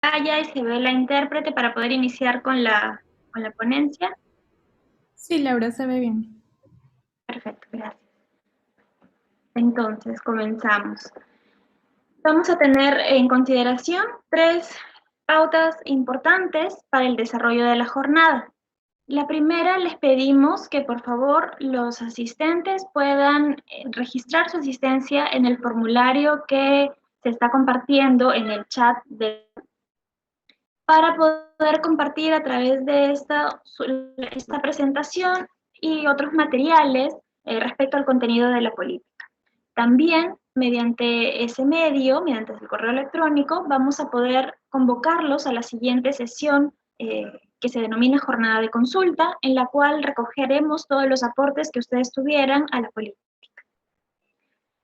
pantalla y se ve la intérprete para poder iniciar con la ponencia. Sí, Laura, se ve bien. Perfecto, gracias. Entonces, comenzamos. Vamos a tener en consideración tres pautas importantes para el desarrollo de la jornada. La primera, les pedimos que por favor los asistentes puedan registrar su asistencia en el formulario que se está compartiendo en el chat para poder compartir a través de esta presentación y otros materiales respecto al contenido de la política. También, mediante ese medio, mediante el correo electrónico, vamos a poder convocarlos a la siguiente sesión que se denomina jornada de consulta, en la cual recogeremos todos los aportes que ustedes tuvieran a la política.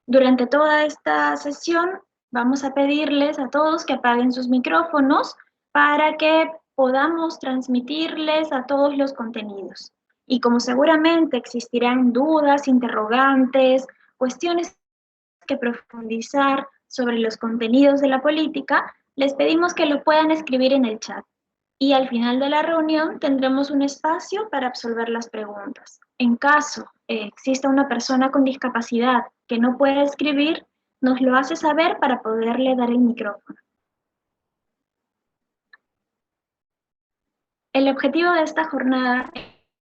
Durante toda esta sesión, vamos a pedirles a todos que apaguen sus micrófonos para que podamos transmitirles a todos los contenidos. Y como seguramente existirán dudas, interrogantes, cuestiones que profundizar sobre los contenidos de la política, les pedimos que lo puedan escribir en el chat. Y al final de la reunión tendremos un espacio para absolver las preguntas. En caso exista una persona con discapacidad que no pueda escribir, nos lo hace saber para poderle dar el micrófono. El objetivo de esta jornada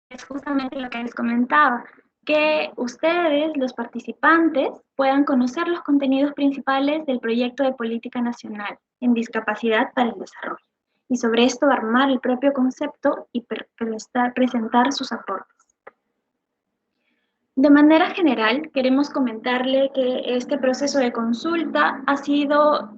es justamente lo que les comentaba, que ustedes, los participantes, puedan conocer los contenidos principales del proyecto de política nacional en discapacidad para el desarrollo. Y sobre esto armar el propio concepto y presentar sus aportes. De manera general, queremos comentarle que este proceso de consulta ha sido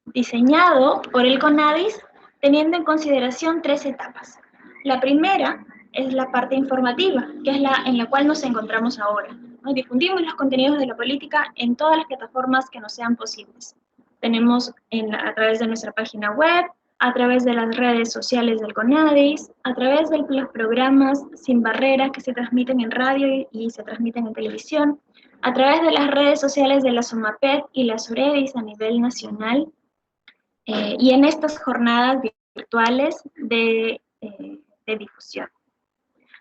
diseñado por el CONADIS teniendo en consideración tres etapas. La primera es la parte informativa, que es la en la cual nos encontramos ahora. ¿No? Difundimos los contenidos de la política en todas las plataformas que nos sean posibles. Tenemos a través de nuestra página web, a través de las redes sociales del CONADIS, a través de los programas Sin Barreras que se transmiten en radio y se transmiten en televisión, a través de las redes sociales de la SOMAPED y la SOREDIS a nivel nacional, y en estas jornadas virtuales de difusión.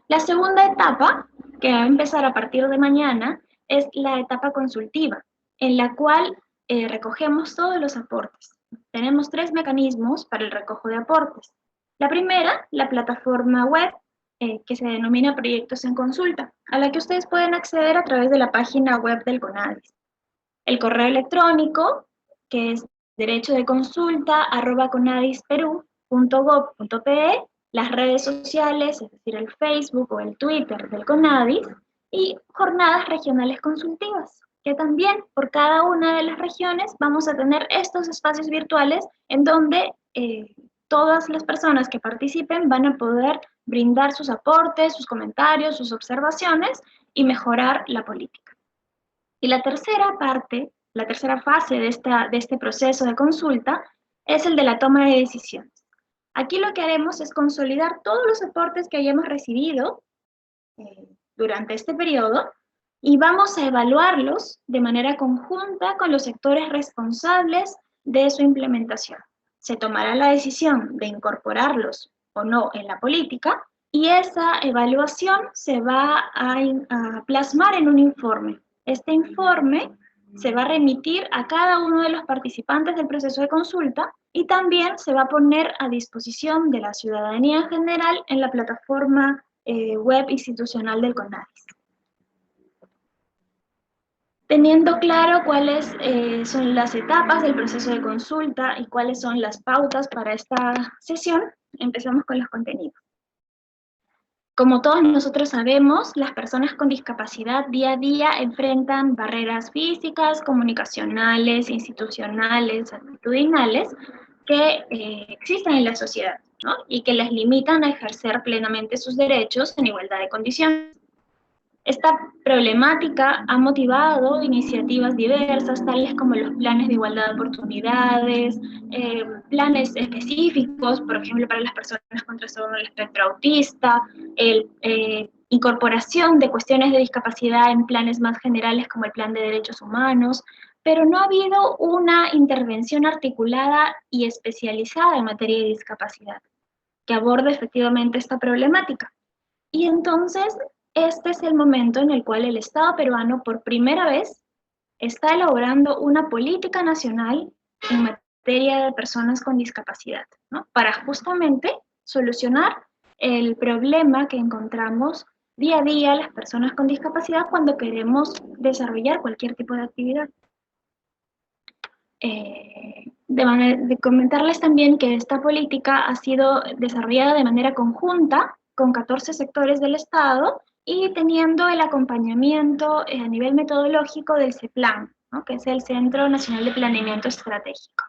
La segunda etapa, que va a empezar a partir de mañana, es la etapa consultiva, en la cual recogemos todos los aportes. Tenemos tres mecanismos para el recojo de aportes. La primera, la plataforma web, que se denomina Proyectos en Consulta, a la que ustedes pueden acceder a través de la página web del CONADIS. El correo electrónico, que es derechodeconsulta@conadisperu.gov.pe, las redes sociales, es decir, el Facebook o el Twitter del CONADIS, y jornadas regionales consultivas, que también por cada una de las regiones vamos a tener estos espacios virtuales en donde todas las personas que participen van a poder brindar sus aportes, sus comentarios, sus observaciones y mejorar la política. Y la tercera parte, la tercera fase de este proceso de consulta es el de la toma de decisiones. Aquí lo que haremos es consolidar todos los aportes que hayamos recibido durante este periodo y vamos a evaluarlos de manera conjunta con los sectores responsables de su implementación. Se tomará la decisión de incorporarlos o no en la política y esa evaluación se va a plasmar en un informe. Este informe se va a remitir a cada uno de los participantes del proceso de consulta y también se va a poner a disposición de la ciudadanía en general en la plataforma web institucional del CONADIS. Teniendo claro cuáles son las etapas del proceso de consulta y cuáles son las pautas para esta sesión, empezamos con los contenidos. Como todos nosotros sabemos, las personas con discapacidad día a día enfrentan barreras físicas, comunicacionales, institucionales, actitudinales que existen en la sociedad, ¿no? Y que les limitan a ejercer plenamente sus derechos en igualdad de condiciones. Esta problemática ha motivado iniciativas diversas, tales como los planes de igualdad de oportunidades, planes específicos, por ejemplo, para las personas con trastorno del espectro autista, incorporación de cuestiones de discapacidad en planes más generales como el Plan de Derechos Humanos, pero no ha habido una intervención articulada y especializada en materia de discapacidad que aborde efectivamente esta problemática. Y entonces, este es el momento en el cual el Estado peruano, por primera vez, está elaborando una política nacional en materia de personas con discapacidad, ¿no? Para justamente solucionar el problema que encontramos día a día las personas con discapacidad cuando queremos desarrollar cualquier tipo de actividad. De comentarles también que esta política ha sido desarrollada de manera conjunta con 14 sectores del Estado y teniendo el acompañamiento a nivel metodológico del CEPLAN, ¿no? Que es el Centro Nacional de Planeamiento Estratégico.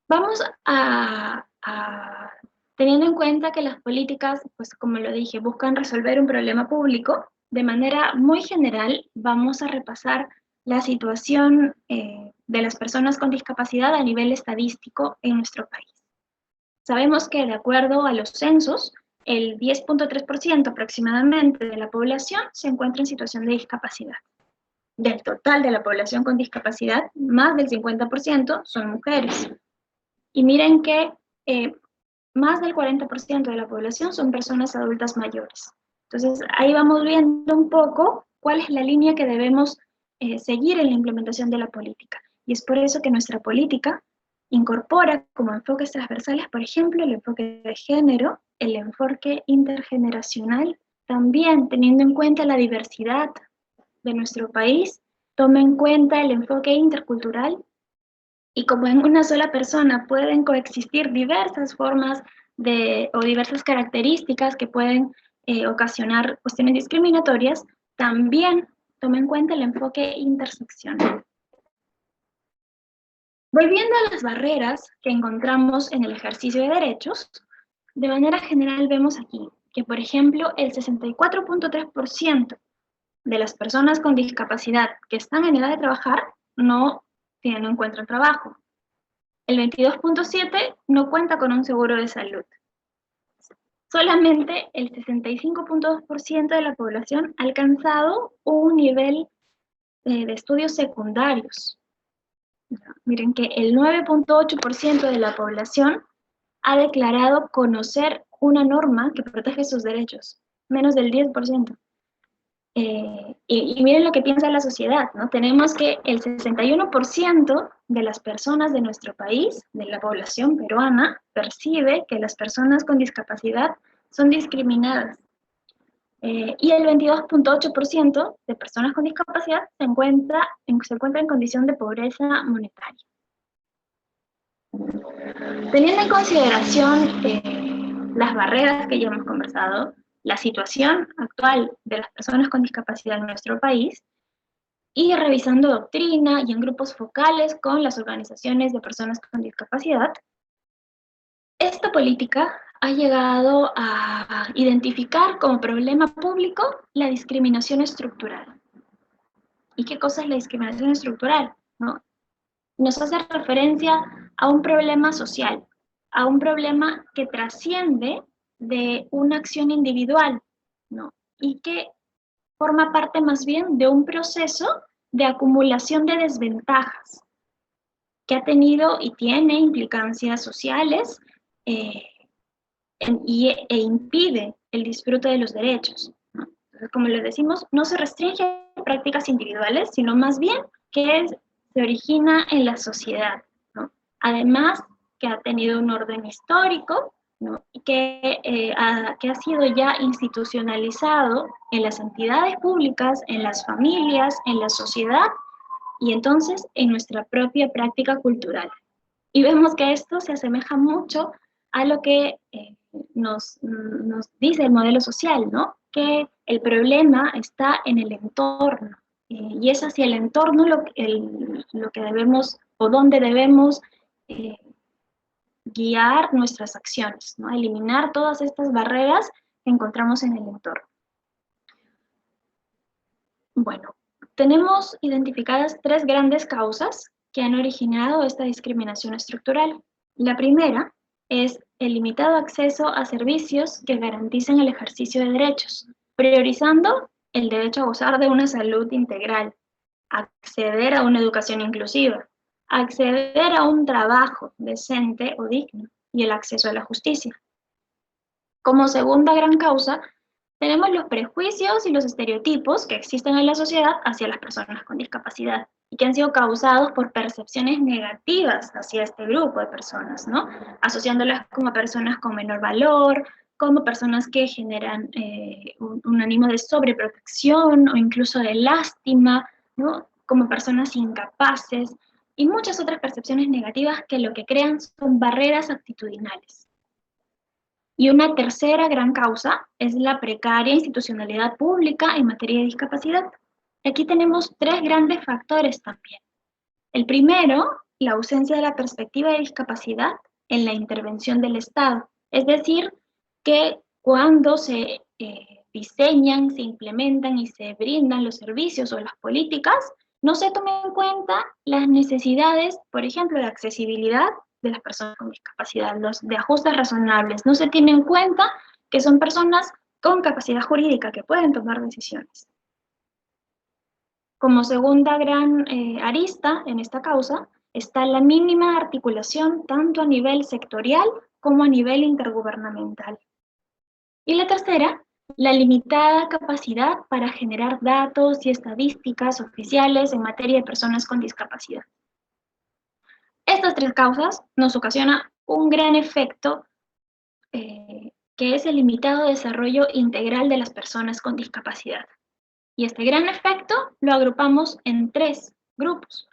Vamos teniendo en cuenta que las políticas, pues como lo dije, buscan resolver un problema público, de manera muy general vamos a repasar la situación de las personas con discapacidad a nivel estadístico en nuestro país. Sabemos que de acuerdo a los censos, el 10.3% aproximadamente de la población se encuentra en situación de discapacidad. Del total de la población con discapacidad, más del 50% son mujeres. Y miren que más del 40% de la población son personas adultas mayores. Entonces, ahí vamos viendo un poco cuál es la línea que debemos seguir en la implementación de la política. Y es por eso que nuestra política incorpora como enfoques transversales, por ejemplo, el enfoque de género, el enfoque intergeneracional, también teniendo en cuenta la diversidad de nuestro país, toma en cuenta el enfoque intercultural, y como en una sola persona pueden coexistir diversas formas o diversas características que pueden ocasionar cuestiones discriminatorias, también toma en cuenta el enfoque interseccional. Volviendo a las barreras que encontramos en el ejercicio de derechos, de manera general vemos aquí que, por ejemplo, el 64.3% de las personas con discapacidad que están en edad de trabajar no encuentran trabajo. El 22.7% no cuenta con un seguro de salud. Solamente el 65.2% de la población ha alcanzado un nivel de estudios secundarios. Miren que el 9.8% de la población ha declarado conocer una norma que protege sus derechos, menos del 10%. Y miren lo que piensa la sociedad, ¿no? Tenemos que el 61% de las personas de nuestro país, de la población peruana, percibe que las personas con discapacidad son discriminadas. Y el 22.8% de personas con discapacidad se encuentra en condición de pobreza monetaria. Teniendo en consideración las barreras que ya hemos conversado, la situación actual de las personas con discapacidad en nuestro país, y revisando doctrina y en grupos focales con las organizaciones de personas con discapacidad, esta política ha llegado a identificar como problema público la discriminación estructural. ¿Y qué cosa es la discriminación estructural? ¿No? Nos hace referencia a un problema social, a un problema que trasciende de una acción individual, ¿no? Y que forma parte más bien de un proceso de acumulación de desventajas que ha tenido y tiene implicancias sociales e impide el disfrute de los derechos, ¿no? Entonces, como les decimos, no se restringe a prácticas individuales, sino más bien que se origina en la sociedad, ¿no? Además, que ha tenido un orden histórico, ¿no? Y que ha sido ya institucionalizado en las entidades públicas, en las familias, en la sociedad y entonces en nuestra propia práctica cultural. Y vemos que esto se asemeja mucho a lo que nos dice el modelo social, ¿no? Que el problema está en el entorno, y es hacia el entorno lo que debemos, o donde debemos guiar nuestras acciones, ¿no? Eliminar todas estas barreras que encontramos en el entorno. Bueno, tenemos identificadas tres grandes causas que han originado esta discriminación estructural. La primera es el limitado acceso a servicios que garanticen el ejercicio de derechos, priorizando el derecho a gozar de una salud integral, acceder a una educación inclusiva, acceder a un trabajo decente o digno y el acceso a la justicia. Como segunda gran causa, tenemos los prejuicios y los estereotipos que existen en la sociedad hacia las personas con discapacidad y que han sido causados por percepciones negativas hacia este grupo de personas, ¿no? Asociándolas como personas con menor valor, como personas que generan un ánimo de sobreprotección o incluso de lástima, ¿no? Como personas incapaces y muchas otras percepciones negativas que lo que crean son barreras actitudinales. Y una tercera gran causa es la precaria institucionalidad pública en materia de discapacidad. Aquí tenemos tres grandes factores también. El primero, la ausencia de la perspectiva de discapacidad en la intervención del Estado. Es decir, que cuando se diseñan, se implementan y se brindan los servicios o las políticas, no se tomen en cuenta las necesidades, por ejemplo, de accesibilidad de las personas con discapacidad, los de ajustes razonables. No se tiene en cuenta que son personas con capacidad jurídica que pueden tomar decisiones. Como segunda gran arista en esta causa está la mínima articulación tanto a nivel sectorial como a nivel intergubernamental. Y la tercera, la limitada capacidad para generar datos y estadísticas oficiales en materia de personas con discapacidad. Estas tres causas nos ocasionan un gran efecto que es el limitado desarrollo integral de las personas con discapacidad. Y este gran efecto lo agrupamos en tres grupos.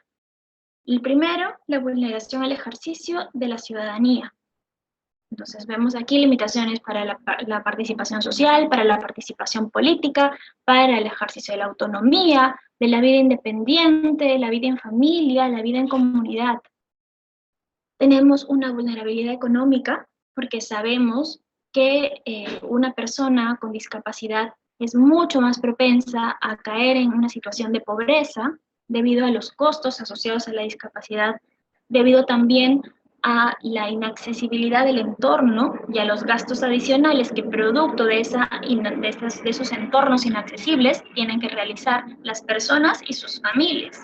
El primero, la vulneración al ejercicio de la ciudadanía. Entonces vemos aquí limitaciones para la participación social, para la participación política, para el ejercicio de la autonomía, de la vida independiente, la vida en familia, la vida en comunidad. Tenemos una vulnerabilidad económica porque sabemos que una persona con discapacidad es mucho más propensa a caer en una situación de pobreza debido a los costos asociados a la discapacidad, debido también a la inaccesibilidad del entorno y a los gastos adicionales que producto de esos entornos inaccesibles tienen que realizar las personas y sus familias.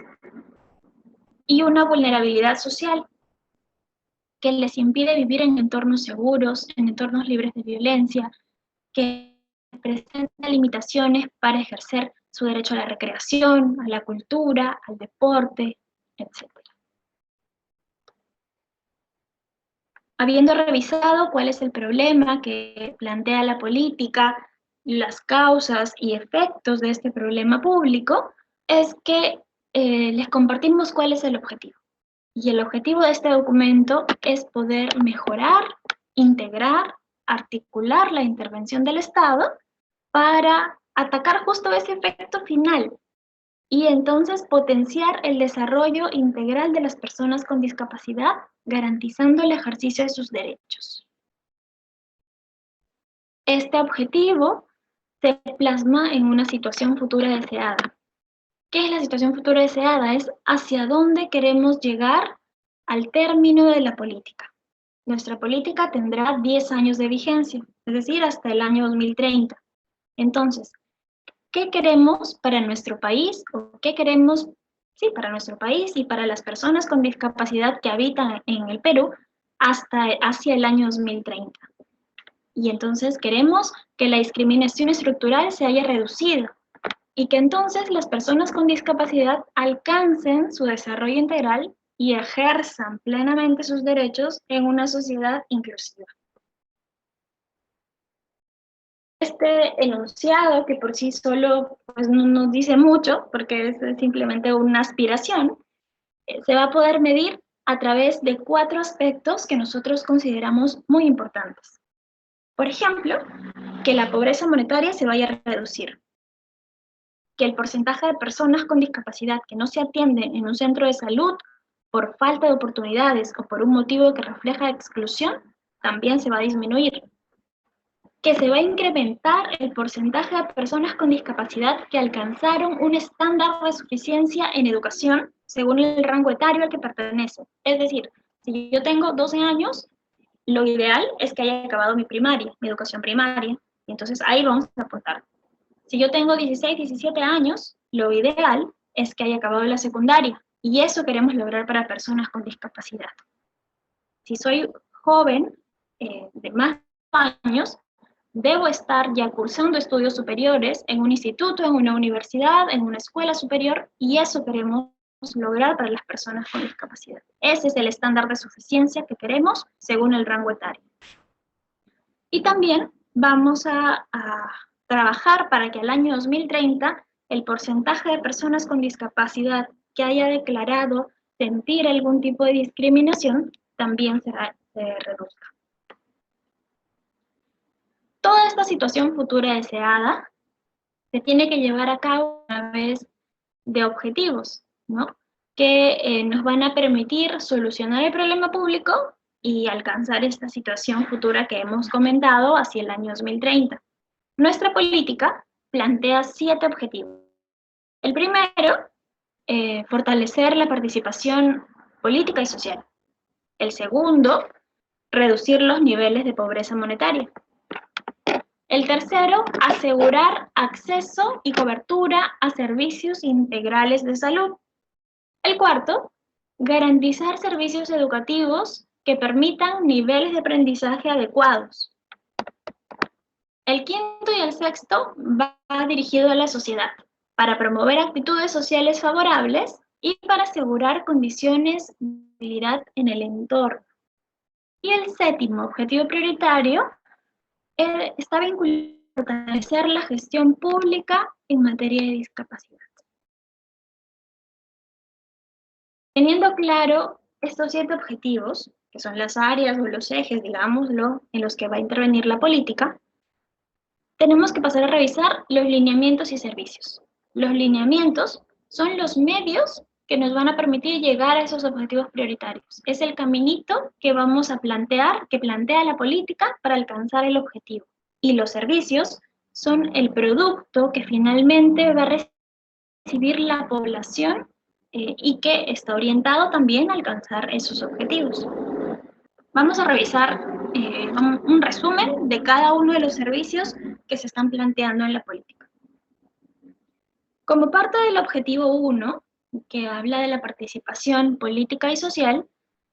Y una vulnerabilidad social que les impide vivir en entornos seguros, en entornos libres de violencia, que presenta limitaciones para ejercer su derecho a la recreación, a la cultura, al deporte, etc. Habiendo revisado cuál es el problema que plantea la política, las causas y efectos de este problema público, es que les compartimos cuál es el objetivo. Y el objetivo de este documento es poder mejorar, integrar, articular la intervención del Estado para atacar justo ese efecto final y entonces potenciar el desarrollo integral de las personas con discapacidad, garantizando el ejercicio de sus derechos. Este objetivo se plasma en una situación futura deseada. ¿Qué es la situación futura deseada? Es hacia dónde queremos llegar al término de la política. Nuestra política tendrá 10 años de vigencia, es decir, hasta el año 2030. Entonces, ¿qué queremos para nuestro país? ¿O qué queremos, para nuestro país y para las personas con discapacidad que habitan en el Perú hacia el año 2030? Y entonces queremos que la discriminación estructural se haya reducido y que entonces las personas con discapacidad alcancen su desarrollo integral y ejerzan plenamente sus derechos en una sociedad inclusiva. Este enunciado, que por sí solo pues, no nos dice mucho, porque es simplemente una aspiración, se va a poder medir a través de 4 aspectos que nosotros consideramos muy importantes. Por ejemplo, que la pobreza monetaria se vaya a reducir, que el porcentaje de personas con discapacidad que no se atienden en un centro de salud por falta de oportunidades o por un motivo que refleja exclusión, también se va a disminuir. Que se va a incrementar el porcentaje de personas con discapacidad que alcanzaron un estándar de suficiencia en educación según el rango etario al que pertenece. Es decir, si yo tengo 12 años, lo ideal es que haya acabado mi primaria, mi educación primaria, y entonces ahí vamos a apuntar. Si yo tengo 16, 17 años, lo ideal es que haya acabado la secundaria, y eso queremos lograr para personas con discapacidad. Si soy joven, de más años, debo estar ya cursando estudios superiores en un instituto, en una universidad, en una escuela superior, y eso queremos lograr para las personas con discapacidad. Ese es el estándar de suficiencia que queremos según el rango etario. Y también vamos a trabajar para que al año 2030 el porcentaje de personas con discapacidad que haya declarado sentir algún tipo de discriminación también se reduzca. Toda esta situación futura deseada se tiene que llevar a cabo a través de objetivos, ¿no? Que nos van a permitir solucionar el problema público y alcanzar esta situación futura que hemos comentado hacia el año 2030. Nuestra política plantea 7 objetivos. El primero, fortalecer la participación política y social. El segundo, reducir los niveles de pobreza monetaria. El tercero, asegurar acceso y cobertura a servicios integrales de salud. El cuarto, garantizar servicios educativos que permitan niveles de aprendizaje adecuados. El quinto y el sexto va dirigido a la sociedad, para promover actitudes sociales favorables y para asegurar condiciones de movilidad en el entorno. Y el séptimo objetivo prioritario está vinculado a fortalecer la gestión pública en materia de discapacidad. Teniendo claro estos 7 objetivos, que son las áreas o los ejes, digámoslo, en los que va a intervenir la política, tenemos que pasar a revisar los lineamientos y servicios. Los lineamientos son los medios que nos van a permitir llegar a esos objetivos prioritarios. Es el caminito que vamos a plantear, que plantea la política para alcanzar el objetivo. Y los servicios son el producto que finalmente va a recibir la población y que está orientado también a alcanzar esos objetivos. Vamos a revisar un resumen de cada uno de los servicios que se están planteando en la política. Como parte del objetivo 1, que habla de la participación política y social,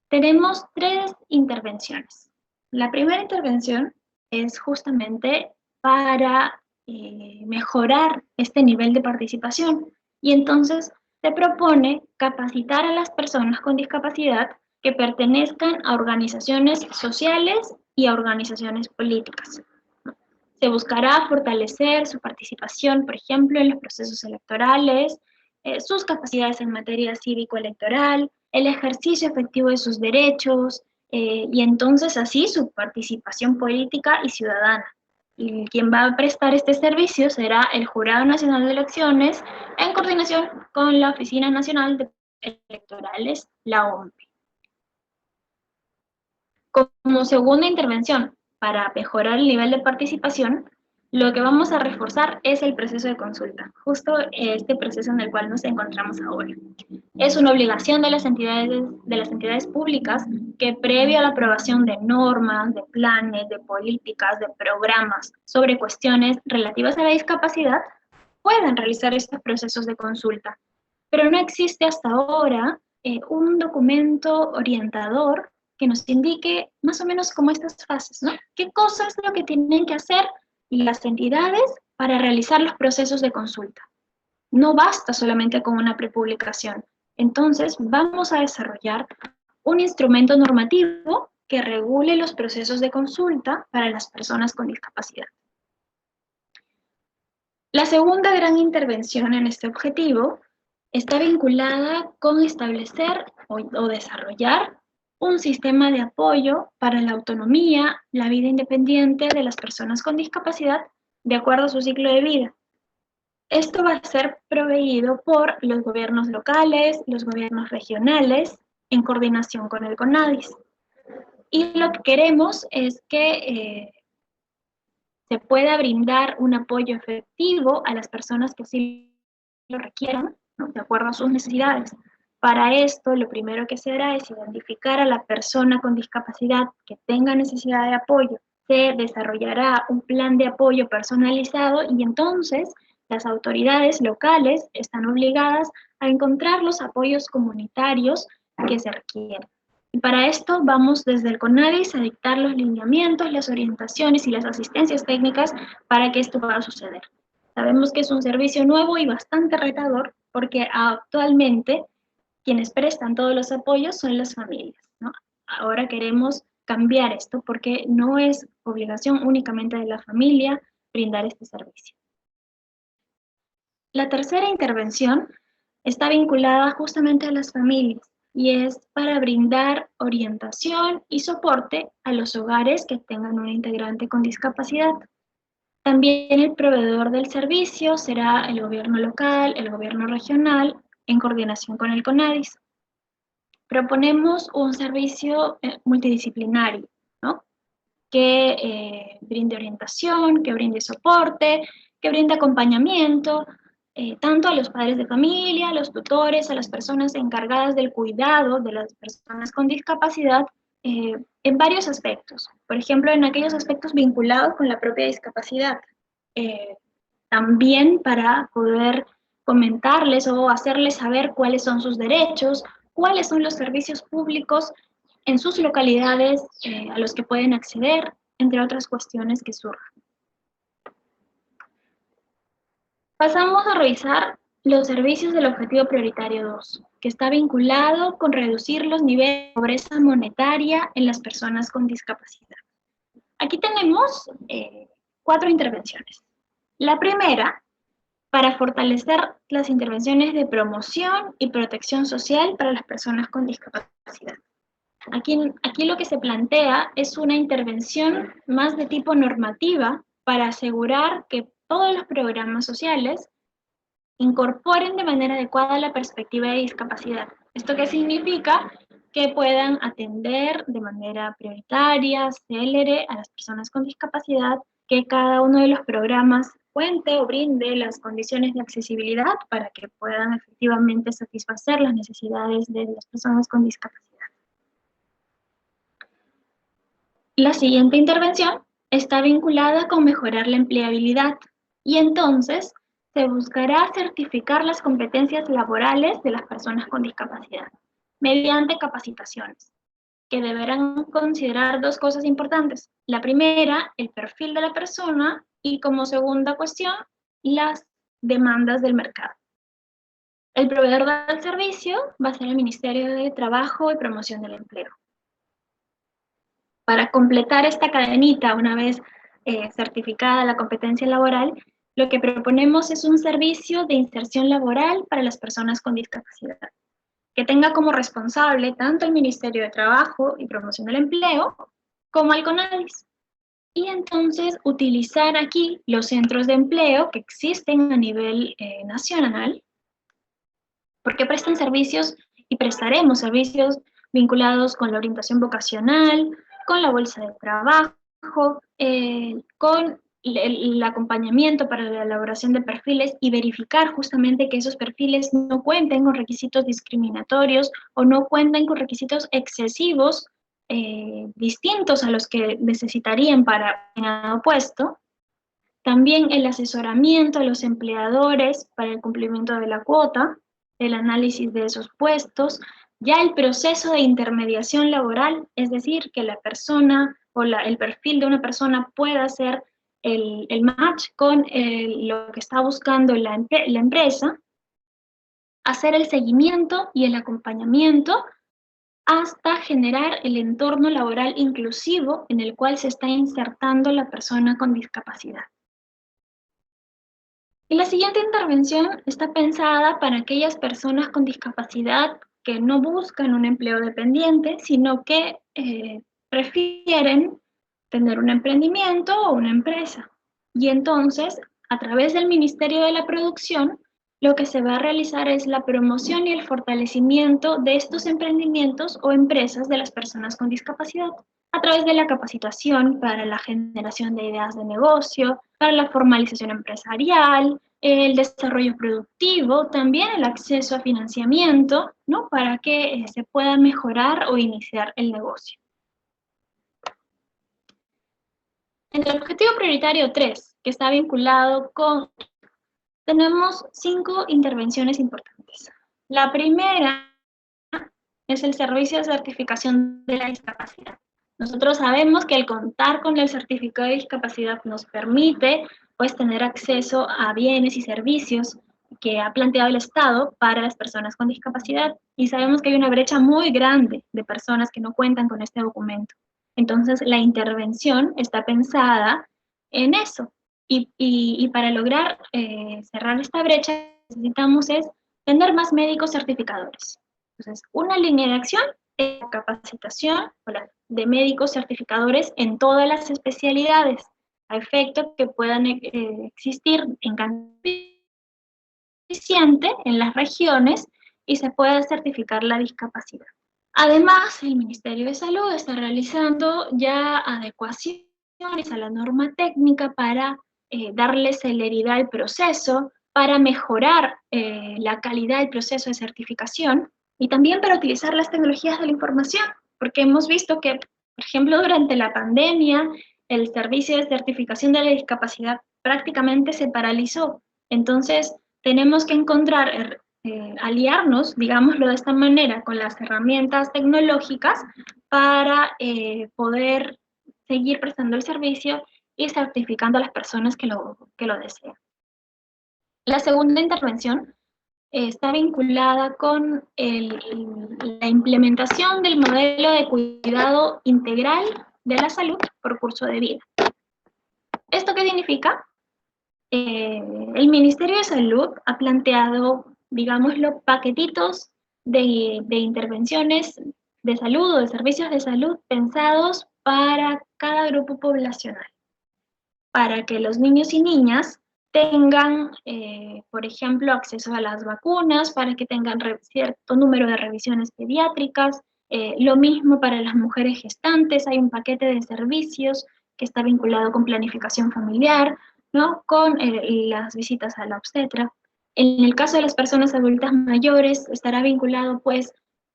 tenemos 3 intervenciones. La primera intervención es justamente para mejorar este nivel de participación, y entonces se propone capacitar a las personas con discapacidad que pertenezcan a organizaciones sociales y a organizaciones políticas. Se buscará fortalecer su participación, por ejemplo, en los procesos electorales, sus capacidades en materia cívico-electoral, el ejercicio efectivo de sus derechos, y entonces así su participación política y ciudadana. Y quien va a prestar este servicio será el Jurado Nacional de Elecciones en coordinación con la Oficina Nacional de Electorales, la OMPE. Como segunda intervención, para mejorar el nivel de participación, lo que vamos a reforzar es el proceso de consulta, justo este proceso en el cual nos encontramos ahora. Es una obligación de las entidades públicas que previo a la aprobación de normas, de planes, de políticas, de programas sobre cuestiones relativas a la discapacidad, puedan realizar estos procesos de consulta. Pero no existe hasta ahora un documento orientador que nos indique más o menos como estas fases, ¿no? ¿Qué cosas es lo que tienen que hacer las entidades para realizar los procesos de consulta? No basta solamente con una prepublicación. Entonces, vamos a desarrollar un instrumento normativo que regule los procesos de consulta para las personas con discapacidad. La segunda gran intervención en este objetivo está vinculada con establecer o desarrollar un sistema de apoyo para la autonomía, la vida independiente de las personas con discapacidad de acuerdo a su ciclo de vida. Esto va a ser proveído por los gobiernos locales, los gobiernos regionales, en coordinación con el CONADIS. Y lo que queremos es que se pueda brindar un apoyo efectivo a las personas que sí lo requieran, ¿no?, de acuerdo a sus necesidades. Para esto, lo primero que se hará es identificar a la persona con discapacidad que tenga necesidad de apoyo. Se desarrollará un plan de apoyo personalizado y entonces las autoridades locales están obligadas a encontrar los apoyos comunitarios que se requieren. Y para esto vamos desde el CONADIS a dictar los lineamientos, las orientaciones y las asistencias técnicas para que esto pueda suceder. Sabemos que es un servicio nuevo y bastante retador porque actualmente quienes prestan todos los apoyos son las familias, ¿no? Ahora queremos cambiar esto porque no es obligación únicamente de la familia brindar este servicio. La tercera intervención está vinculada justamente a las familias y es para brindar orientación y soporte a los hogares que tengan un integrante con discapacidad. También el proveedor del servicio será el gobierno local, el gobierno regional, en coordinación con el CONADIS. Proponemos un servicio multidisciplinario, ¿no? Que brinde orientación, que brinde soporte, que brinde acompañamiento, tanto a los padres de familia, a los tutores, a las personas encargadas del cuidado de las personas con discapacidad, en varios aspectos. Por ejemplo, en aquellos aspectos vinculados con la propia discapacidad. También para poder comentarles o hacerles saber cuáles son sus derechos, cuáles son los servicios públicos en sus localidades a los que pueden acceder, entre otras cuestiones que surjan. Pasamos a revisar los servicios del objetivo prioritario 2, que está vinculado con reducir los niveles de pobreza monetaria en las personas con discapacidad. Aquí tenemos 4 intervenciones. La primera, para fortalecer las intervenciones de promoción y protección social para las personas con discapacidad. Aquí lo que se plantea es una intervención más de tipo normativa para asegurar que todos los programas sociales incorporen de manera adecuada la perspectiva de discapacidad. ¿Esto qué significa? Que puedan atender de manera prioritaria, célere a las personas con discapacidad, que cada uno de los programas cuente o brinde las condiciones de accesibilidad para que puedan efectivamente satisfacer las necesidades de las personas con discapacidad. La siguiente intervención está vinculada con mejorar la empleabilidad y entonces se buscará certificar las competencias laborales de las personas con discapacidad mediante capacitaciones que deberán considerar 2 cosas importantes. La primera, el perfil de la persona y como segunda cuestión, las demandas del mercado. El proveedor del servicio va a ser el Ministerio de Trabajo y Promoción del Empleo. Para completar esta cadenita, una vez certificada la competencia laboral, lo que proponemos es un servicio de inserción laboral para las personas con discapacidad, que tenga como responsable tanto el Ministerio de Trabajo y Promoción del Empleo como el CONADIS. Y entonces utilizar aquí los centros de empleo que existen a nivel nacional, porque prestan servicios y prestaremos servicios vinculados con la orientación vocacional, con la bolsa de trabajo, con el acompañamiento para la elaboración de perfiles y verificar justamente que esos perfiles no cuenten con requisitos discriminatorios o no cuenten con requisitos excesivos distintos a los que necesitarían para determinado puesto. También el asesoramiento a los empleadores para el cumplimiento de la cuota, el análisis de esos puestos, ya el proceso de intermediación laboral, es decir, que la persona o el perfil de una persona pueda hacer el match con lo que está buscando la empresa, hacer el seguimiento y el acompañamiento hasta generar el entorno laboral inclusivo en el cual se está insertando la persona con discapacidad. Y la siguiente intervención está pensada para aquellas personas con discapacidad que no buscan un empleo dependiente, sino que prefieren tener un emprendimiento o una empresa. Y entonces, a través del Ministerio de la Producción, lo que se va a realizar es la promoción y el fortalecimiento de estos emprendimientos o empresas de las personas con discapacidad, a través de la capacitación para la generación de ideas de negocio, para la formalización empresarial, el desarrollo productivo, también el acceso a financiamiento, ¿no? Para que se pueda mejorar o iniciar el negocio. En el objetivo prioritario 3, que está vinculado con, tenemos 5 intervenciones importantes. La primera es el servicio de certificación de la discapacidad. Nosotros sabemos que el contar con el certificado de discapacidad nos permite pues, tener acceso a bienes y servicios que ha planteado el Estado para las personas con discapacidad, y sabemos que hay una brecha muy grande de personas que no cuentan con este documento. Entonces, la intervención está pensada en eso, y para lograr cerrar esta brecha necesitamos es tener más médicos certificadores. Entonces, una línea de acción es la capacitación de médicos certificadores en todas las especialidades, a efecto que puedan existir en cantidad suficiente en las regiones y se pueda certificar la discapacidad. Además, el Ministerio de Salud está realizando ya adecuaciones a la norma técnica para darle celeridad al proceso, para mejorar la calidad del proceso de certificación y también para utilizar las tecnologías de la información, porque hemos visto que, por ejemplo, durante la pandemia, el servicio de certificación de la discapacidad prácticamente se paralizó. Entonces, tenemos que encontrar, aliarnos, digámoslo de esta manera, con las herramientas tecnológicas para poder seguir prestando el servicio y certificando a las personas que lo desean. La segunda intervención está vinculada con la implementación del modelo de cuidado integral de la salud por curso de vida. ¿Esto qué significa? El Ministerio de Salud ha planteado, digámoslo, paquetitos de intervenciones de salud o de servicios de salud pensados para cada grupo poblacional, para que los niños y niñas tengan, por ejemplo, acceso a las vacunas, para que tengan cierto número de revisiones pediátricas, lo mismo para las mujeres gestantes, hay un paquete de servicios que está vinculado con planificación familiar, ¿no? Con las visitas a la obstetra. En el caso de las personas adultas mayores, estará vinculado, pues,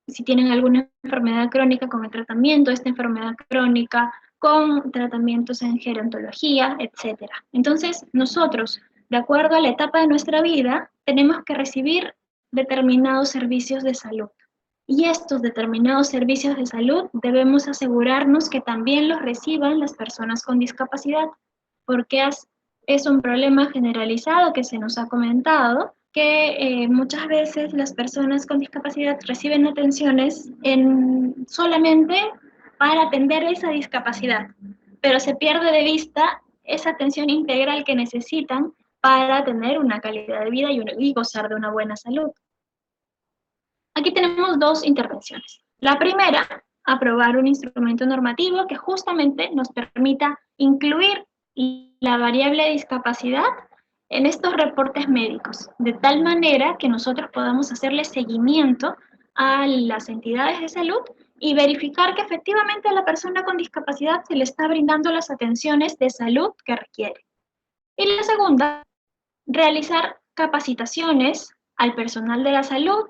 si tienen alguna enfermedad crónica con el tratamiento de esta enfermedad crónica, con tratamientos en gerontología, etc. Entonces, nosotros, de acuerdo a la etapa de nuestra vida, tenemos que recibir determinados servicios de salud. Y estos determinados servicios de salud debemos asegurarnos que también los reciban las personas con discapacidad, porque es un problema generalizado que se nos ha comentado, que muchas veces las personas con discapacidad reciben atenciones solamente para atender esa discapacidad, pero se pierde de vista esa atención integral que necesitan para tener una calidad de vida y gozar de una buena salud. Aquí tenemos dos intervenciones. La primera, aprobar un instrumento normativo que justamente nos permita incluir la variable discapacidad en estos reportes médicos, de tal manera que nosotros podamos hacerle seguimiento a las entidades de salud y verificar que efectivamente a la persona con discapacidad se le está brindando las atenciones de salud que requiere. Y la segunda, realizar capacitaciones al personal de la salud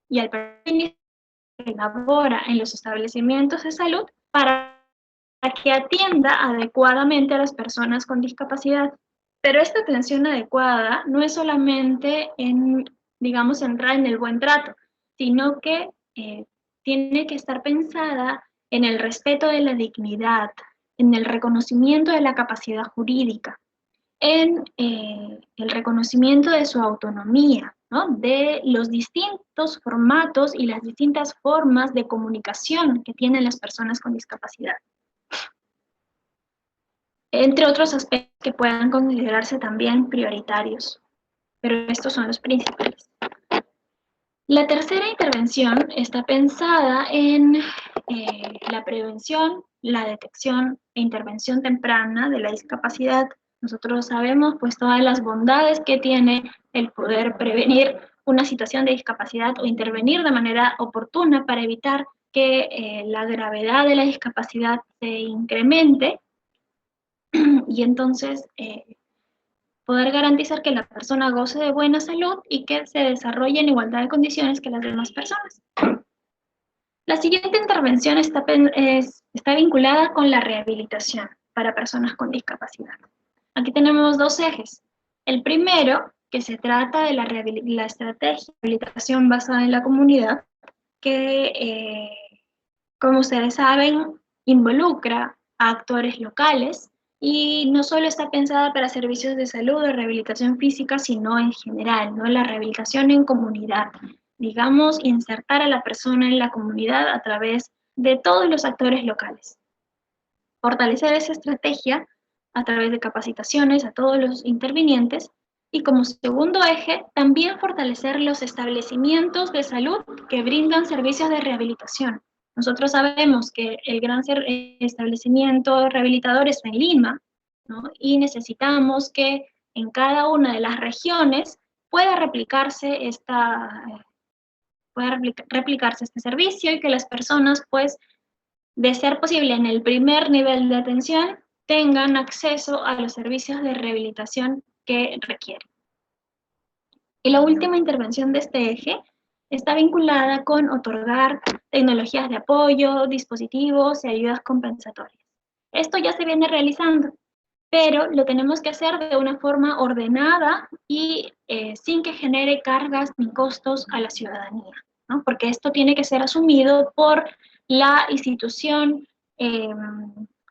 y al personal que labora en los establecimientos de salud para que atienda adecuadamente a las personas con discapacidad. Pero esta atención adecuada no es solamente digamos, entrar en el buen trato, sino que tiene que estar pensada en el respeto de la dignidad, en el reconocimiento de la capacidad jurídica, en el reconocimiento de su autonomía, ¿no? De los distintos formatos y las distintas formas de comunicación que tienen las personas con discapacidad, entre otros aspectos que puedan considerarse también prioritarios, pero estos son los principales. La tercera intervención está pensada en la prevención, la detección e intervención temprana de la discapacidad. Nosotros sabemos pues todas las bondades que tiene el poder prevenir una situación de discapacidad o intervenir de manera oportuna para evitar que la gravedad de la discapacidad se incremente y entonces poder garantizar que la persona goce de buena salud y que se desarrolle en igualdad de condiciones que las demás personas. La siguiente intervención está vinculada con la rehabilitación para personas con discapacidad. Aquí tenemos dos ejes. El primero, que se trata de la estrategia de rehabilitación basada en la comunidad, que, como ustedes saben, involucra a actores locales y no solo está pensada para servicios de salud o rehabilitación física, sino en general, ¿no? La rehabilitación en comunidad, digamos, insertar a la persona en la comunidad a través de todos los actores locales. Fortalecer esa estrategia a través de capacitaciones a todos los intervinientes y como segundo eje, también fortalecer los establecimientos de salud que brindan servicios de rehabilitación. Nosotros sabemos que el gran establecimiento rehabilitador está en Lima, ¿no? Y necesitamos que en cada una de las regiones pueda replicarse este servicio y que las personas, pues, de ser posible en el primer nivel de atención, tengan acceso a los servicios de rehabilitación que requieren. Y la última intervención de este eje está vinculada con otorgar tecnologías de apoyo, dispositivos y ayudas compensatorias. Esto ya se viene realizando, pero lo tenemos que hacer de una forma ordenada y sin que genere cargas ni costos a la ciudadanía, ¿no? Porque esto tiene que ser asumido por la institución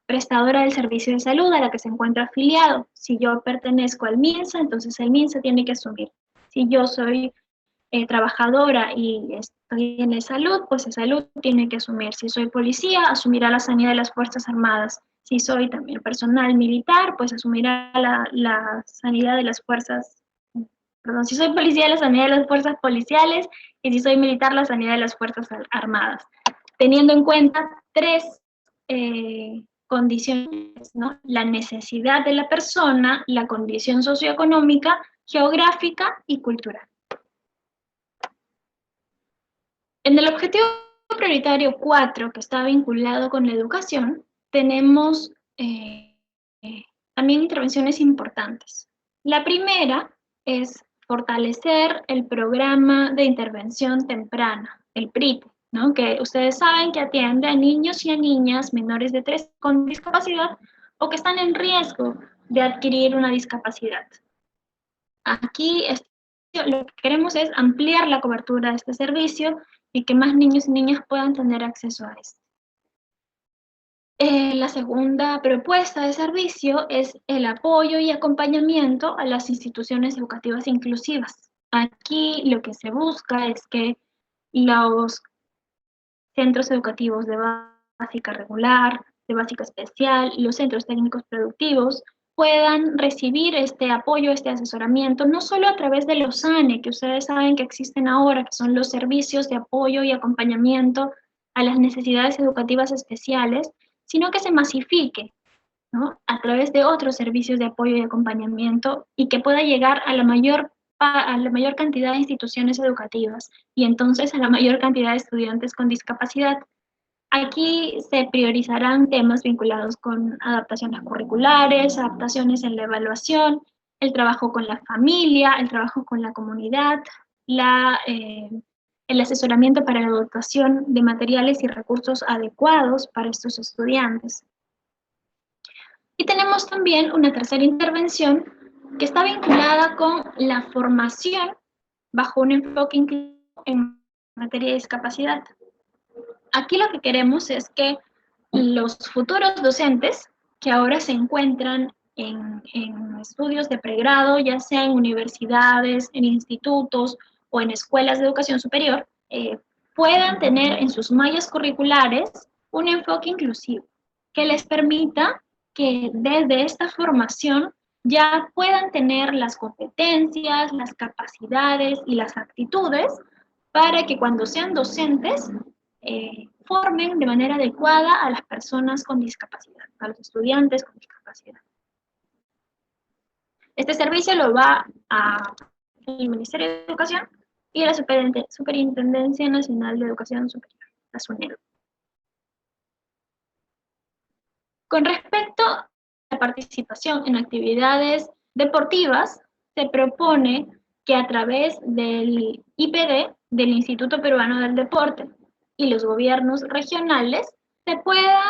prestadora del servicio de salud a la que se encuentra afiliado. Si yo pertenezco al MINSA, entonces el MINSA tiene que asumir. Si yo soy trabajadora y estoy en el salud, pues el salud tiene que asumir. Si soy policía, asumirá la sanidad de las Fuerzas Armadas. Si soy también personal militar, pues asumirá la sanidad de las fuerzas, perdón, si soy policía, la sanidad de las fuerzas policiales, y si soy militar, la sanidad de las Fuerzas Armadas. Teniendo en cuenta tres condiciones, ¿no? La necesidad de la persona, la condición socioeconómica, geográfica y cultural. En el objetivo prioritario 4, que está vinculado con la educación, tenemos también intervenciones importantes. La primera es fortalecer el programa de intervención temprana, el PRITE, ¿no? Que ustedes saben que atiende a niños y a niñas menores de 3 con discapacidad o que están en riesgo de adquirir una discapacidad. Aquí lo que queremos es ampliar la cobertura de este servicio y que más niños y niñas puedan tener acceso a esto. La segunda propuesta de servicio es el apoyo y acompañamiento a las instituciones educativas inclusivas. Aquí lo que se busca es que los centros educativos de básica regular, de básica especial y los centros técnicos productivos puedan recibir este apoyo, este asesoramiento, no solo a través de los SANE, que ustedes saben que existen ahora, que son los servicios de apoyo y acompañamiento a las necesidades educativas especiales, sino que se masifique, ¿no? A través de otros servicios de apoyo y acompañamiento y que pueda llegar a la mayor cantidad de instituciones educativas y entonces a la mayor cantidad de estudiantes con discapacidad. Aquí se priorizarán temas vinculados con adaptaciones curriculares, adaptaciones en la evaluación, el trabajo con la familia, el trabajo con la comunidad, el asesoramiento para la dotación de materiales y recursos adecuados para estos estudiantes. Y tenemos también una tercera intervención que está vinculada con la formación bajo un enfoque inclusivo en materia de discapacidad. Aquí lo que queremos es que los futuros docentes que ahora se encuentran en estudios de pregrado, ya sea en universidades, en institutos o en escuelas de educación superior, puedan tener en sus mallas curriculares un enfoque inclusivo que les permita que desde esta formación ya puedan tener las competencias, las capacidades y las actitudes para que cuando sean docentes formen de manera adecuada a las personas con discapacidad, a los estudiantes con discapacidad. Este servicio lo va a el Ministerio de Educación y la Superintendencia Nacional de Educación Superior, la SUNEDU. Con respecto a la participación en actividades deportivas, se propone que a través del IPD, del Instituto Peruano del Deporte, y los gobiernos regionales, se pueda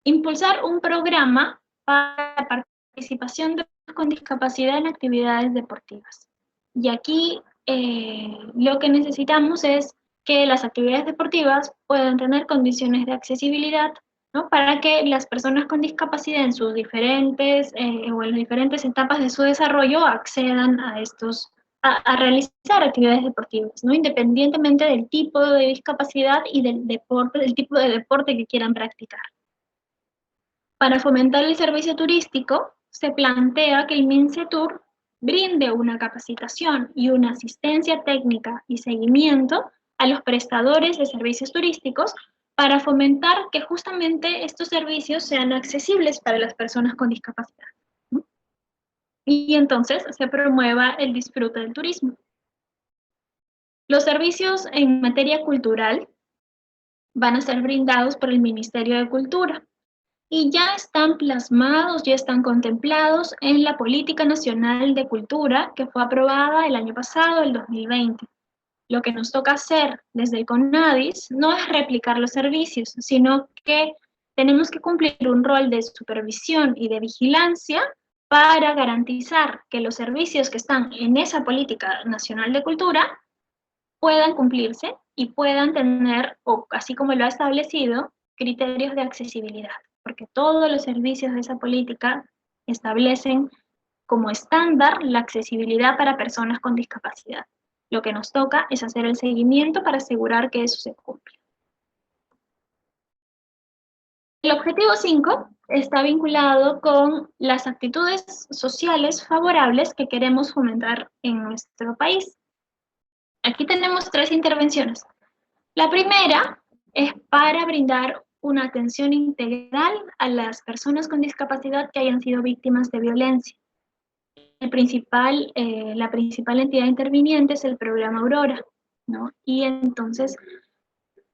impulsar un programa para la participación de con discapacidad en actividades deportivas. Y aquí lo que necesitamos es que las actividades deportivas puedan tener condiciones de accesibilidad, ¿no? Para que las personas con discapacidad en sus diferentes o en las diferentes etapas de su desarrollo accedan a a realizar actividades deportivas, ¿no? Independientemente del tipo de discapacidad y del deporte, del tipo de deporte que quieran practicar. Para fomentar el servicio turístico, se plantea que el MINCETUR brinde una capacitación y una asistencia técnica y seguimiento a los prestadores de servicios turísticos para fomentar que justamente estos servicios sean accesibles para las personas con discapacidad. Y entonces se promueva el disfrute del turismo. Los servicios en materia cultural van a ser brindados por el Ministerio de Cultura y ya están plasmados, ya están contemplados en la Política Nacional de Cultura que fue aprobada el año pasado, el 2020. Lo que nos toca hacer desde el CONADIS no es replicar los servicios, sino que tenemos que cumplir un rol de supervisión y de vigilancia para garantizar que los servicios que están en esa Política Nacional de Cultura puedan cumplirse y puedan tener, o así como lo ha establecido, criterios de accesibilidad, porque todos los servicios de esa política establecen como estándar la accesibilidad para personas con discapacidad. Lo que nos toca es hacer el seguimiento para asegurar que eso se cumpla. El objetivo 5 está vinculado con las actitudes sociales favorables que queremos fomentar en nuestro país. Aquí tenemos 3 intervenciones. La primera es para brindar una atención integral a las personas con discapacidad que hayan sido víctimas de violencia. La principal entidad interviniente es el programa Aurora, ¿no? Y entonces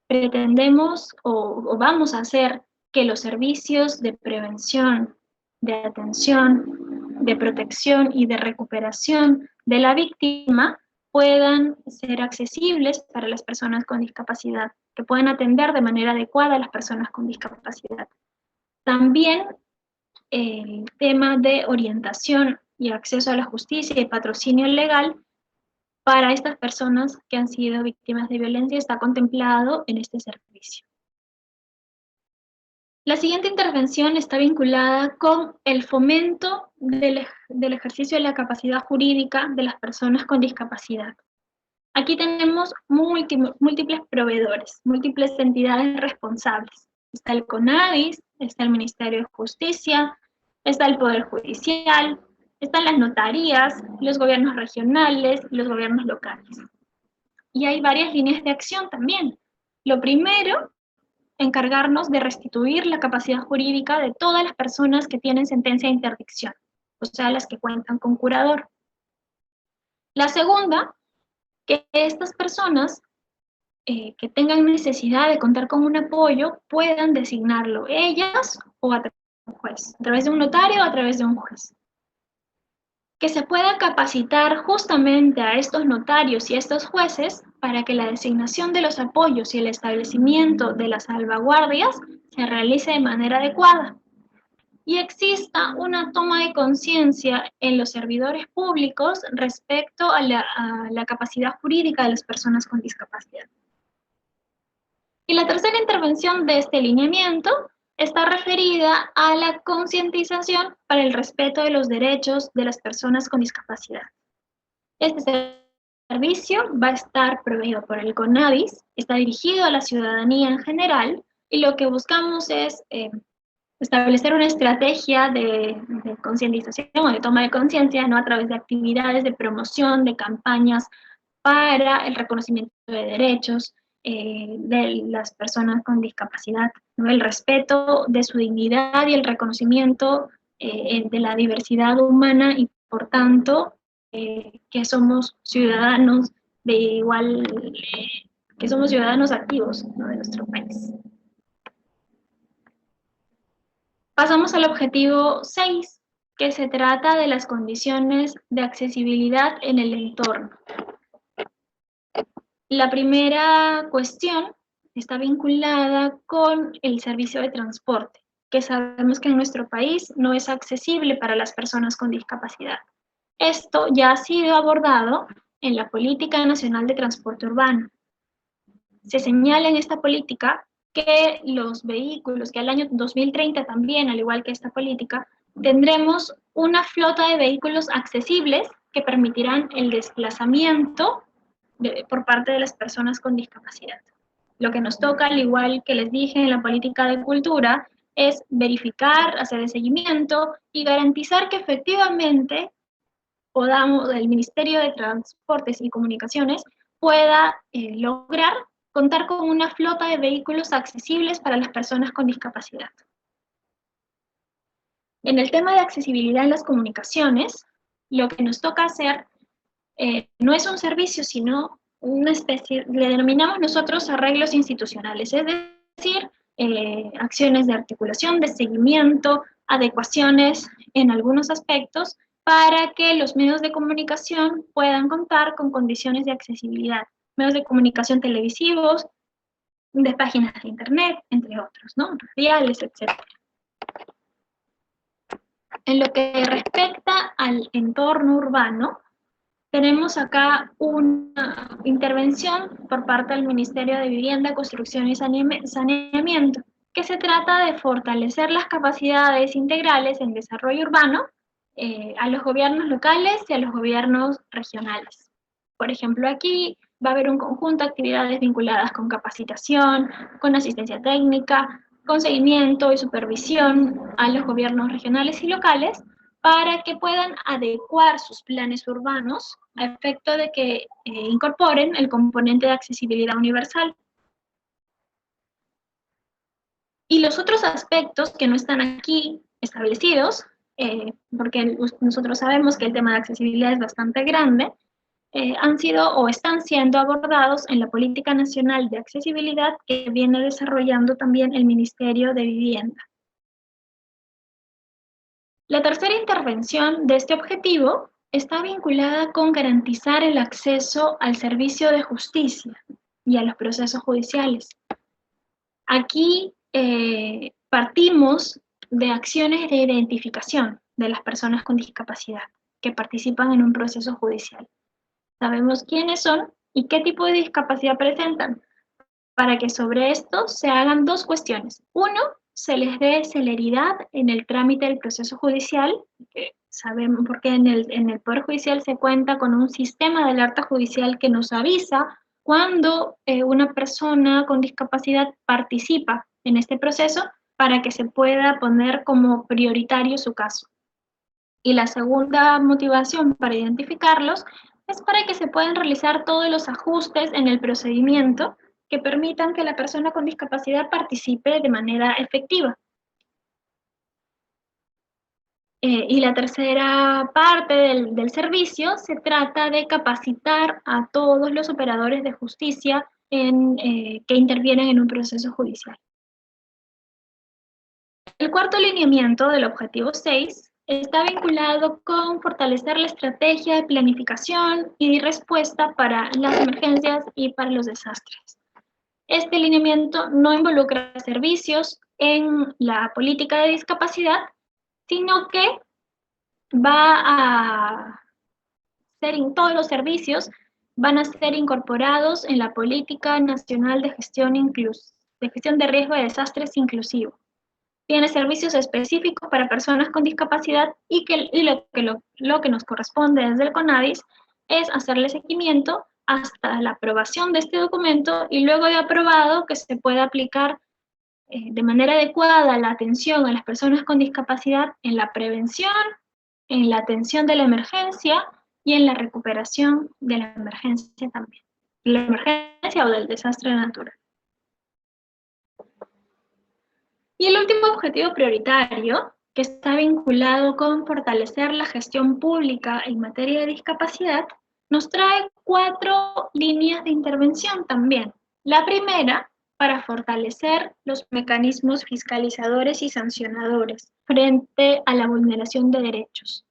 pretendemos o vamos a hacer que los servicios de prevención, de atención, de protección y de recuperación de la víctima puedan ser accesibles para las personas con discapacidad, que puedan atender de manera adecuada a las personas con discapacidad. También el tema de orientación y acceso a la justicia y patrocinio legal para estas personas que han sido víctimas de violencia está contemplado en este servicio. La siguiente intervención está vinculada con el fomento del ejercicio de la capacidad jurídica de las personas con discapacidad. Aquí tenemos múltiples proveedores, múltiples entidades responsables. Está el CONADIS, está el Ministerio de Justicia, está el Poder Judicial, están las notarías, los gobiernos regionales y los gobiernos locales. Y hay varias líneas de acción también. Lo primero, encargarnos de restituir la capacidad jurídica de todas las personas que tienen sentencia de interdicción, o sea, las que cuentan con curador. La segunda, que estas personas que tengan necesidad de contar con un apoyo puedan designarlo ellas o a través de un juez, a través de un notario o a través de un juez. Que se pueda capacitar justamente a estos notarios y a estos jueces para que la designación de los apoyos y el establecimiento de las salvaguardias se realice de manera adecuada y exista una toma de conciencia en los servidores públicos respecto a la capacidad jurídica de las personas con discapacidad. Y la tercera intervención de este lineamiento está referida a la concientización para el respeto de los derechos de las personas con discapacidad. Este servicio va a estar proveído por el CONADIS, está dirigido a la ciudadanía en general y lo que buscamos es establecer una estrategia de concientización o de toma de conciencia, ¿no? A través de actividades de promoción, de campañas para el reconocimiento de derechos de las personas con discapacidad, ¿no? El respeto de su dignidad y el reconocimiento de la diversidad humana y, por tanto, que somos ciudadanos de igual, que somos ciudadanos activos, ¿no? De nuestro país. Pasamos al objetivo 6, que se trata de las condiciones de accesibilidad en el entorno. La primera cuestión está vinculada con el servicio de transporte. que sabemos que en nuestro país no es accesible para las personas con discapacidad. Esto ya ha sido abordado en la Política Nacional de Transporte Urbano. Se señala en esta política que los vehículos, que al año 2030 también, al igual que esta política, tendremos una flota de vehículos accesibles que permitirán el desplazamiento por parte de las personas con discapacidad. Lo que nos toca, al igual que les dije en la política de cultura, es verificar, hacer el seguimiento y garantizar que efectivamente el Ministerio de Transportes y Comunicaciones pueda lograr contar con una flota de vehículos accesibles para las personas con discapacidad. En el tema de accesibilidad en las comunicaciones, lo que nos toca hacer no es un servicio, sino una especie, le denominamos nosotros arreglos institucionales, es decir, acciones de articulación, de seguimiento, adecuaciones en algunos aspectos para que los medios de comunicación puedan contar con condiciones de accesibilidad. Medios de comunicación televisivos, de páginas de internet, entre otros, ¿no? Radiales, etc. En lo que respecta al entorno urbano, tenemos acá una intervención por parte del Ministerio de Vivienda, Construcción y Saneamiento, que se trata de fortalecer las capacidades integrales en desarrollo urbano a los gobiernos locales y a los gobiernos regionales. Por ejemplo, aquí va a haber un conjunto de actividades vinculadas con capacitación, con asistencia técnica, con seguimiento y supervisión a los gobiernos regionales y locales para que puedan adecuar sus planes urbanos a efecto de que incorporen el componente de accesibilidad universal. Y los otros aspectos que no están aquí establecidos, porque nosotros sabemos que el tema de accesibilidad es bastante grande, han sido o están siendo abordados en la Política Nacional de Accesibilidad que viene desarrollando también el Ministerio de Vivienda. La tercera intervención de este objetivo está vinculada con garantizar el acceso al servicio de justicia y a los procesos judiciales. Aquí partimos de acciones de identificación de las personas con discapacidad que participan en un proceso judicial. Sabemos quiénes son y qué tipo de discapacidad presentan, para que sobre esto se hagan dos cuestiones. Uno, se les dé celeridad en el trámite del proceso judicial, que sabemos porque en el Poder Judicial se cuenta con un sistema de alerta judicial que nos avisa cuando una persona con discapacidad participa en este proceso para que se pueda poner como prioritario su caso. Y la segunda motivación para identificarlos es para que se puedan realizar todos los ajustes en el procedimiento que permitan que la persona con discapacidad participe de manera efectiva. Y la tercera parte del servicio se trata de capacitar a todos los operadores de justicia que intervienen en un proceso judicial. El cuarto lineamiento del objetivo 6 está vinculado con fortalecer la estrategia de planificación y respuesta para las emergencias y para los desastres. Este lineamiento no involucra servicios en la política de discapacidad, sino que va a ser en todos los servicios, van a ser incorporados en la Política Nacional de Gestión de Riesgo de Desastres Inclusivo. Tiene servicios específicos para personas con discapacidad y lo que nos corresponde desde el CONADIS es hacerle seguimiento hasta la aprobación de este documento y luego de aprobado que se pueda aplicar de manera adecuada la atención a las personas con discapacidad en la prevención, en la atención de la emergencia y en la recuperación de la emergencia también, la emergencia o del desastre natural. Y el último objetivo prioritario, que está vinculado con fortalecer la gestión pública en materia de discapacidad, nos trae 4 líneas de intervención también. La primera, para fortalecer los mecanismos fiscalizadores y sancionadores frente a la vulneración de derechos.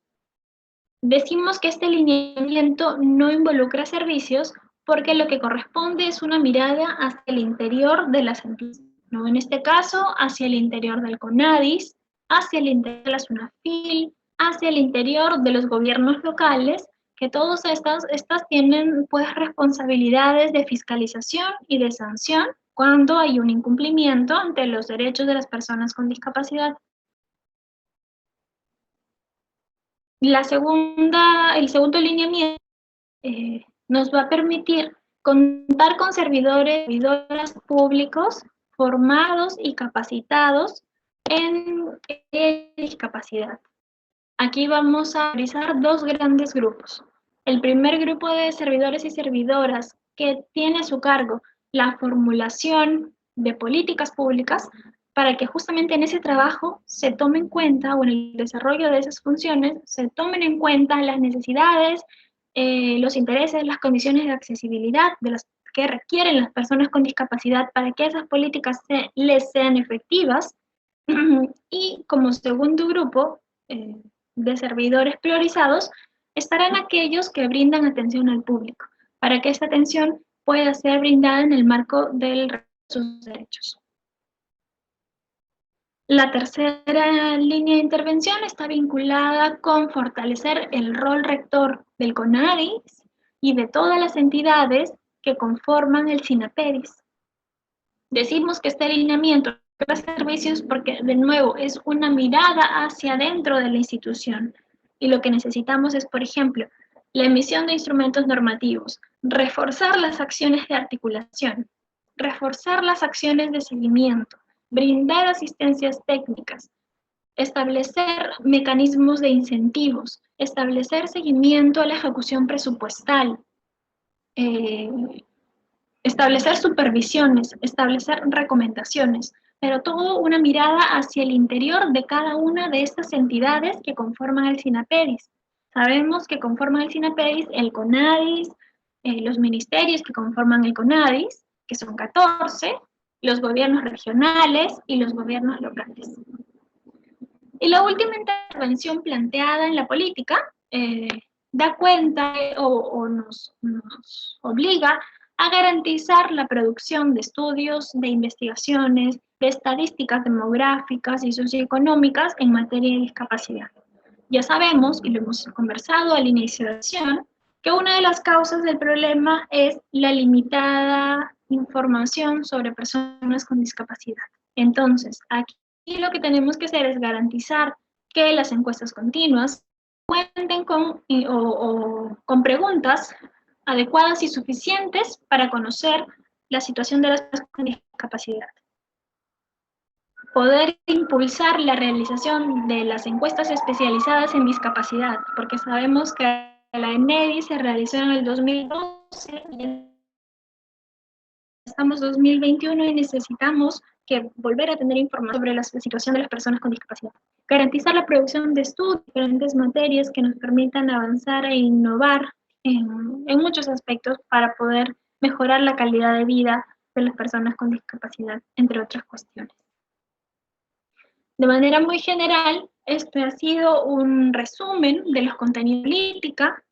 Decimos que este lineamiento no involucra servicios porque lo que corresponde es una mirada hacia el interior de las entidades ¿no? En este caso, hacia el interior del CONADIS, hacia el interior de la SUNAFIL, hacia el interior de los gobiernos locales, que todas estas tienen pues responsabilidades de fiscalización y de sanción cuando hay un incumplimiento ante los derechos de las personas con discapacidad. El segundo lineamiento nos va a permitir contar con servidoras públicos formados y capacitados en discapacidad. Aquí vamos a realizar dos grandes grupos. El primer grupo de servidores y servidoras que tiene a su cargo la formulación de políticas públicas para que justamente en ese trabajo se tome en cuenta, o en el desarrollo de esas funciones, se tomen en cuenta las necesidades, los intereses, las condiciones de accesibilidad de las que requieren las personas con discapacidad para que esas políticas les sean efectivas. Y como segundo grupo de servidores priorizados, estarán aquellos que brindan atención al público, para que esta atención pueda ser brindada en el marco de sus derechos. La tercera línea de intervención está vinculada con fortalecer el rol rector del CONADIS y de todas las entidades que conforman el SINAPEDIS. Decimos que este alineamiento de servicios porque, de nuevo, es una mirada hacia adentro de la institución. Y lo que necesitamos es, por ejemplo, la emisión de instrumentos normativos, reforzar las acciones de articulación, reforzar las acciones de seguimiento, brindar asistencias técnicas, establecer mecanismos de incentivos, establecer seguimiento a la ejecución presupuestal, establecer supervisiones, establecer recomendaciones, pero todo una mirada hacia el interior de cada una de estas entidades que conforman el SINAPEDIS. Sabemos que conforman el SINAPEDIS el CONADIS, los ministerios que conforman el CONADIS, que son 14, los gobiernos regionales y los gobiernos locales. Y la última intervención planteada en la política da cuenta o nos obliga a garantizar la producción de estudios, de investigaciones, de estadísticas demográficas y socioeconómicas en materia de discapacidad. Ya sabemos, y lo hemos conversado al inicio de la sesión, que una de las causas del problema es la limitada información sobre personas con discapacidad. Entonces, aquí lo que tenemos que hacer es garantizar que las encuestas continuas cuenten con preguntas adecuadas y suficientes para conocer la situación de las personas con discapacidad. Poder impulsar la realización de las encuestas especializadas en discapacidad, porque sabemos que la ENEDI se realizó en el 2012, y estamos en 2021 y necesitamos que volver a tener información sobre la situación de las personas con discapacidad. Garantizar la producción de estudios, diferentes materias que nos permitan avanzar e innovar en muchos aspectos para poder mejorar la calidad de vida de las personas con discapacidad, entre otras cuestiones. De manera muy general, este ha sido un resumen de los contenidos de política.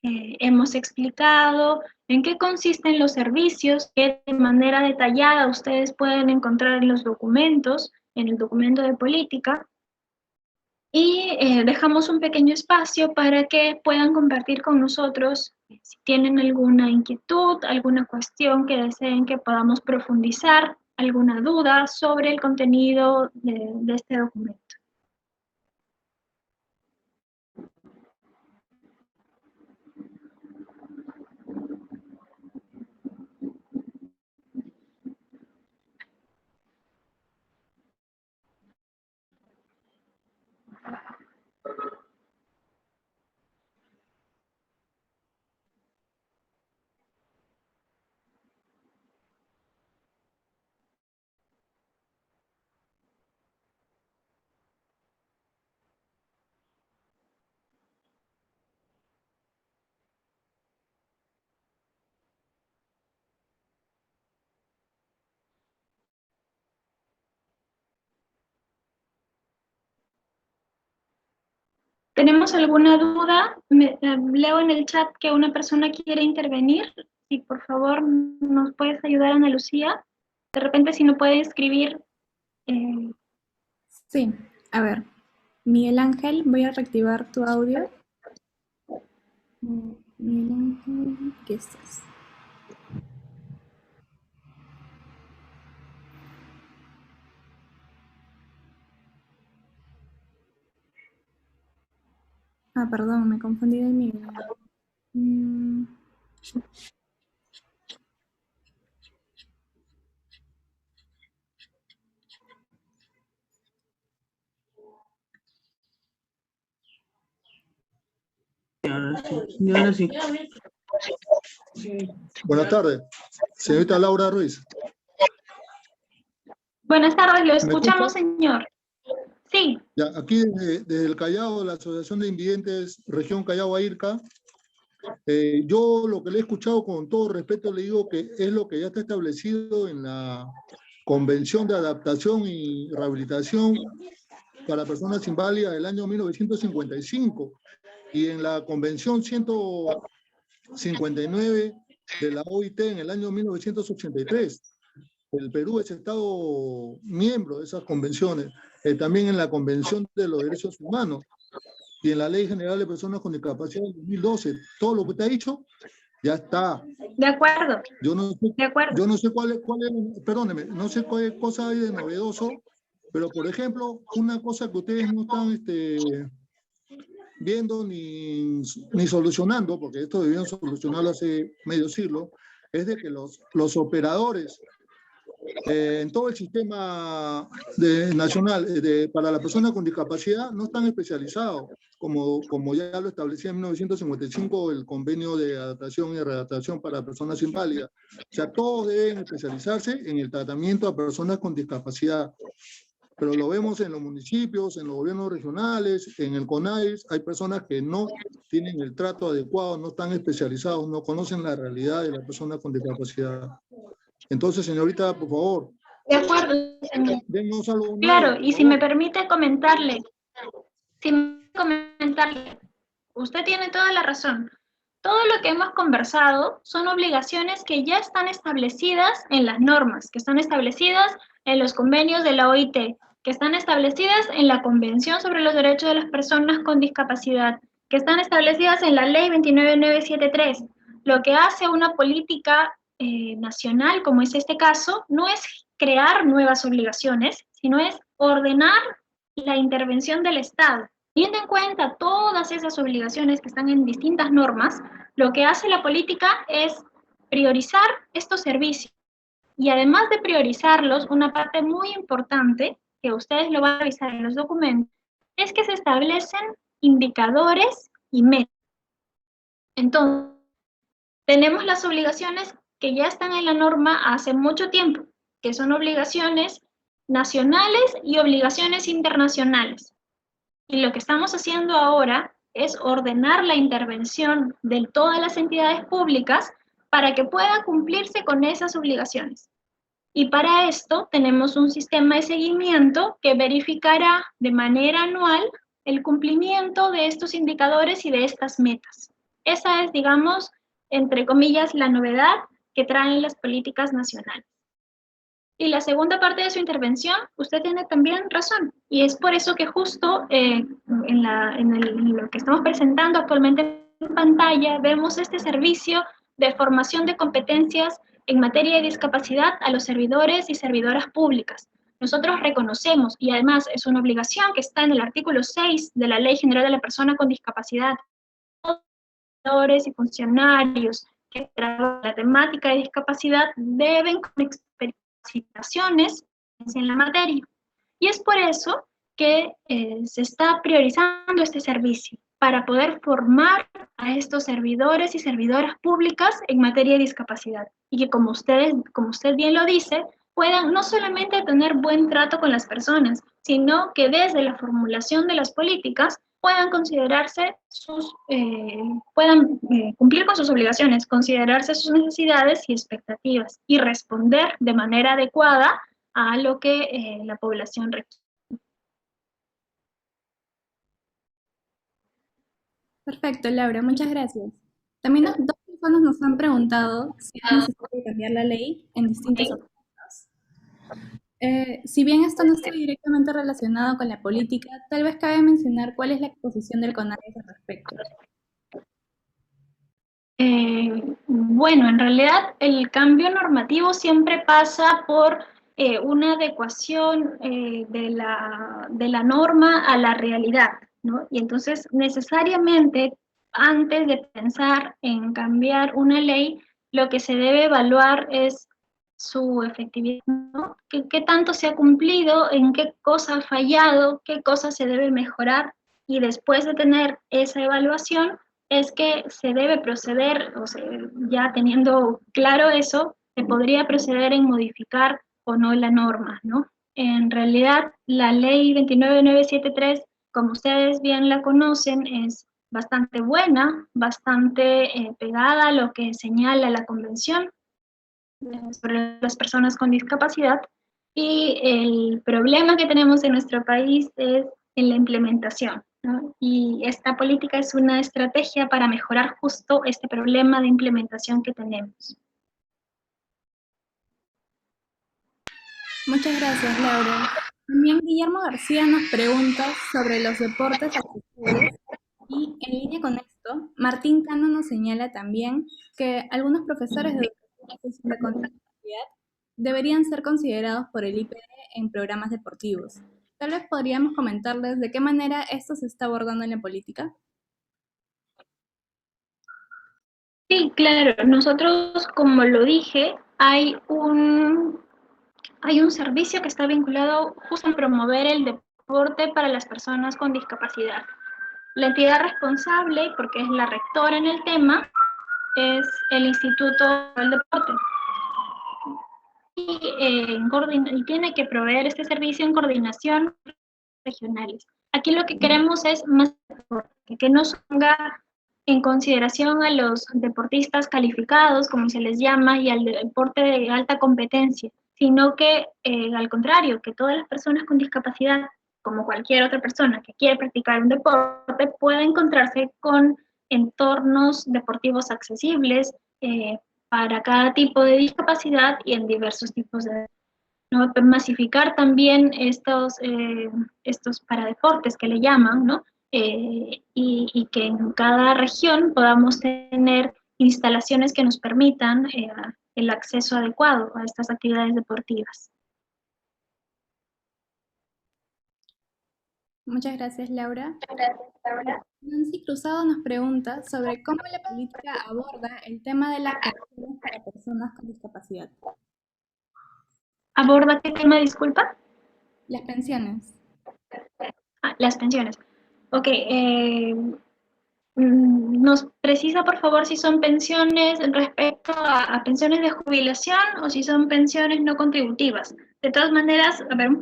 Hemos explicado en qué consisten los servicios que de manera detallada ustedes pueden encontrar en los documentos, en el documento de política. Y dejamos un pequeño espacio para que puedan compartir con nosotros si tienen alguna inquietud, alguna cuestión que deseen que podamos profundizar, alguna duda sobre el contenido de este documento. ¿Tenemos alguna duda? Leo en el chat que una persona quiere intervenir. Si por favor nos puedes ayudar, Ana Lucía. De repente, si no puede escribir, Sí, a ver. Miguel Ángel, voy a reactivar tu audio. Miguel Ángel, ¿qué estás? Ah, perdón, me confundí de Miguel Ángel. Mm, Y ahora sí. Buenas tardes, señorita Laura Ruiz. buenas tardes, lo ¿Me escuchamos, escucha? señor. Sí, Ya, aquí desde el Callao, la Asociación de Invidentes, Región Callao-Airca, yo lo que le he escuchado con todo respeto le digo que es lo que ya está establecido en la Convención de Adaptación y Rehabilitación para Personas Inválidas del año 1955 y en la Convención 159 de la OIT en el año 1983. El Perú es Estado miembro de esas convenciones, también en la Convención de los Derechos Humanos y en la Ley General de Personas con Discapacidad del 2012. Todo lo que te ha dicho ya está. de acuerdo, Yo no sé, de acuerdo. yo no sé perdóneme, no sé cuál cosa hay de novedoso, pero por ejemplo, una cosa que ustedes no están viendo ni solucionando, porque esto debían solucionarlo hace medio siglo, es de que los operadores en todo el sistema nacional para la persona con discapacidad no están especializados, como ya lo establecía en 1955 el convenio de adaptación y readaptación para personas inválidas. O sea, todos deben especializarse en el tratamiento a personas con discapacidad. Pero lo vemos en los municipios, en los gobiernos regionales, en el CONADIS, hay personas que no tienen el trato adecuado, no están especializados, no conocen la realidad de la persona con discapacidad. Entonces, señorita, por favor, De acuerdo, señor. denos algo Claro, nuevo, por y si me favor. permite comentarle, usted tiene toda la razón. Todo lo que hemos conversado son obligaciones que ya están establecidas en las normas, que están establecidas en los convenios de la OIT, que están establecidas en la Convención sobre los Derechos de las Personas con Discapacidad, que están establecidas en la Ley 29973. Lo que hace una política nacional, como es este caso, no es crear nuevas obligaciones, sino es ordenar la intervención del Estado. Teniendo en cuenta todas esas obligaciones que están en distintas normas, lo que hace la política es priorizar estos servicios. Y además de priorizarlos, una parte muy importante, que ustedes lo van a revisar en los documentos, es que se establecen indicadores y metas. Entonces, tenemos las obligaciones que ya están en la norma hace mucho tiempo, que son obligaciones nacionales y obligaciones internacionales. Y lo que estamos haciendo ahora es ordenar la intervención de todas las entidades públicas para que pueda cumplirse con esas obligaciones. Y para esto tenemos un sistema de seguimiento que verificará de manera anual el cumplimiento de estos indicadores y de estas metas. Esa es, digamos, entre comillas, la novedad que traen las políticas nacionales. Y la segunda parte de su intervención, usted tiene también razón, y es por eso que justo en lo que estamos presentando actualmente en pantalla, vemos este servicio de formación de competencias en materia de discapacidad a los servidores y servidoras públicas. Nosotros reconocemos, y además es una obligación que está en el artículo 6 de la Ley General de la Persona con Discapacidad, y funcionarios que trabajan la temática de discapacidad deben con capacitaciones en la materia. Y es por eso que se está priorizando este servicio para poder formar a estos servidores y servidoras públicas en materia de discapacidad. Y que como usted bien lo dice, puedan no solamente tener buen trato con las personas, sino que desde la formulación de las políticas puedan considerarse puedan cumplir con sus obligaciones, considerarse sus necesidades y expectativas y responder de manera adecuada a lo que la población requiere. Perfecto, Laura, muchas gracias. También dos personas nos han preguntado si es necesario cambiar la ley en distintos aspectos. Si bien esto no está directamente relacionado con la política, tal vez cabe mencionar cuál es la posición del CONADIS al respecto. Bueno, en realidad el cambio normativo siempre pasa por una adecuación de la norma a la realidad, ¿no? Y entonces necesariamente antes de pensar en cambiar una ley, lo que se debe evaluar es su efectividad, ¿no? ¿Qué tanto se ha cumplido? ¿En qué cosa ha fallado? ¿Qué cosa se debe mejorar? Y después de tener esa evaluación, es que se debe proceder, o sea, ya teniendo claro eso, se podría proceder en modificar o no la norma, ¿no? En realidad, la ley 29973, como ustedes bien la conocen, es bastante buena, bastante pegada a lo que señala la Convención sobre las personas con discapacidad, y el problema que tenemos en nuestro país es en la implementación, ¿no? Y esta política es una estrategia para mejorar justo este problema de implementación que tenemos. Muchas gracias, Laura. También Guillermo García nos pregunta sobre los deportes accesibles y en línea con esto, Martín Cano nos señala también que algunos profesores de educación física con discapacidad deberían ser considerados por el IPD en programas deportivos. Tal vez podríamos comentarles de qué manera esto se está abordando en la política. Sí, claro. Nosotros, como lo dije, hay un servicio que está vinculado justo a promover el deporte para las personas con discapacidad. La entidad responsable, porque es la rectora en el tema, es el Instituto del Deporte. Y tiene que proveer este servicio en coordinación regionales. Aquí lo que queremos es más que no se ponga en consideración a los deportistas calificados, como se les llama, y al deporte de alta competencia, sino que al contrario, que todas las personas con discapacidad, como cualquier otra persona que quiere practicar un deporte, pueda encontrarse con entornos deportivos accesibles para cada tipo de discapacidad y en diversos tipos de, ¿no? Masificar también estos paradeportes que le llaman, ¿no? Y que en cada región podamos tener instalaciones que nos permitan el acceso adecuado a estas actividades deportivas. Muchas gracias, Laura. Nancy Cruzado nos pregunta sobre cómo la política aborda el tema de las pensiones para personas con discapacidad. ¿Aborda qué tema, disculpa? Las pensiones. Las pensiones. Ok, nos precisa por favor si son pensiones respecto a pensiones de jubilación o si son pensiones no contributivas. De todas maneras, a ver, un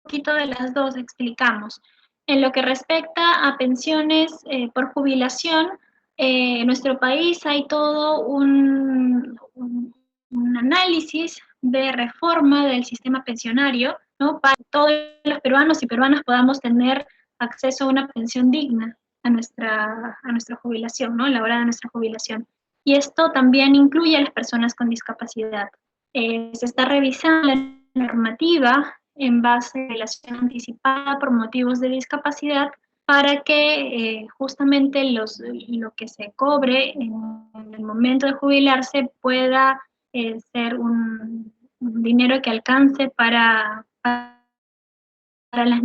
poquito de las dos explicamos. En lo que respecta a pensiones por jubilación, en nuestro país hay todo un análisis de reforma del sistema pensionario, ¿no? Para que todos los peruanos y peruanas podamos tener acceso a una pensión digna a nuestra jubilación, ¿no? A la hora de nuestra jubilación. Y esto también incluye a las personas con discapacidad. Se está revisando la normativa en base a jubilación anticipada por motivos de discapacidad para que justamente lo que se cobre en el momento de jubilarse pueda ser un dinero que alcance para las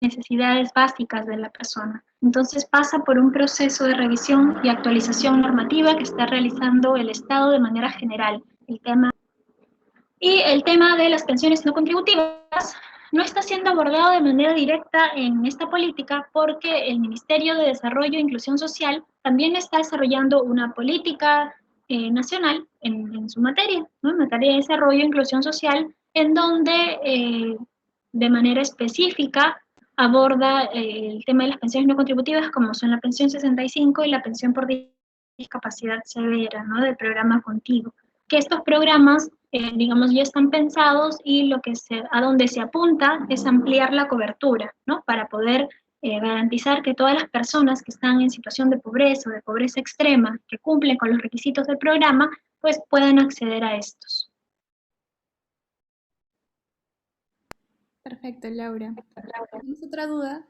necesidades básicas de la persona. Entonces pasa por un proceso de revisión y actualización normativa que está realizando el Estado de manera general. El tema de las pensiones no contributivas no está siendo abordado de manera directa en esta política porque el Ministerio de Desarrollo e Inclusión Social también está desarrollando una política nacional en su materia, ¿no? En materia de desarrollo e inclusión social, en donde de manera específica aborda el tema de las pensiones no contributivas, como son la pensión 65 y la pensión por discapacidad severa, ¿no? Del programa Contigo. Que estos programas, digamos, ya están pensados y a donde se apunta es ampliar la cobertura, ¿no? Para poder garantizar que todas las personas que están en situación de pobreza o de pobreza extrema, que cumplen con los requisitos del programa, pues puedan acceder a estos. Perfecto, Laura. Tenemos otra duda,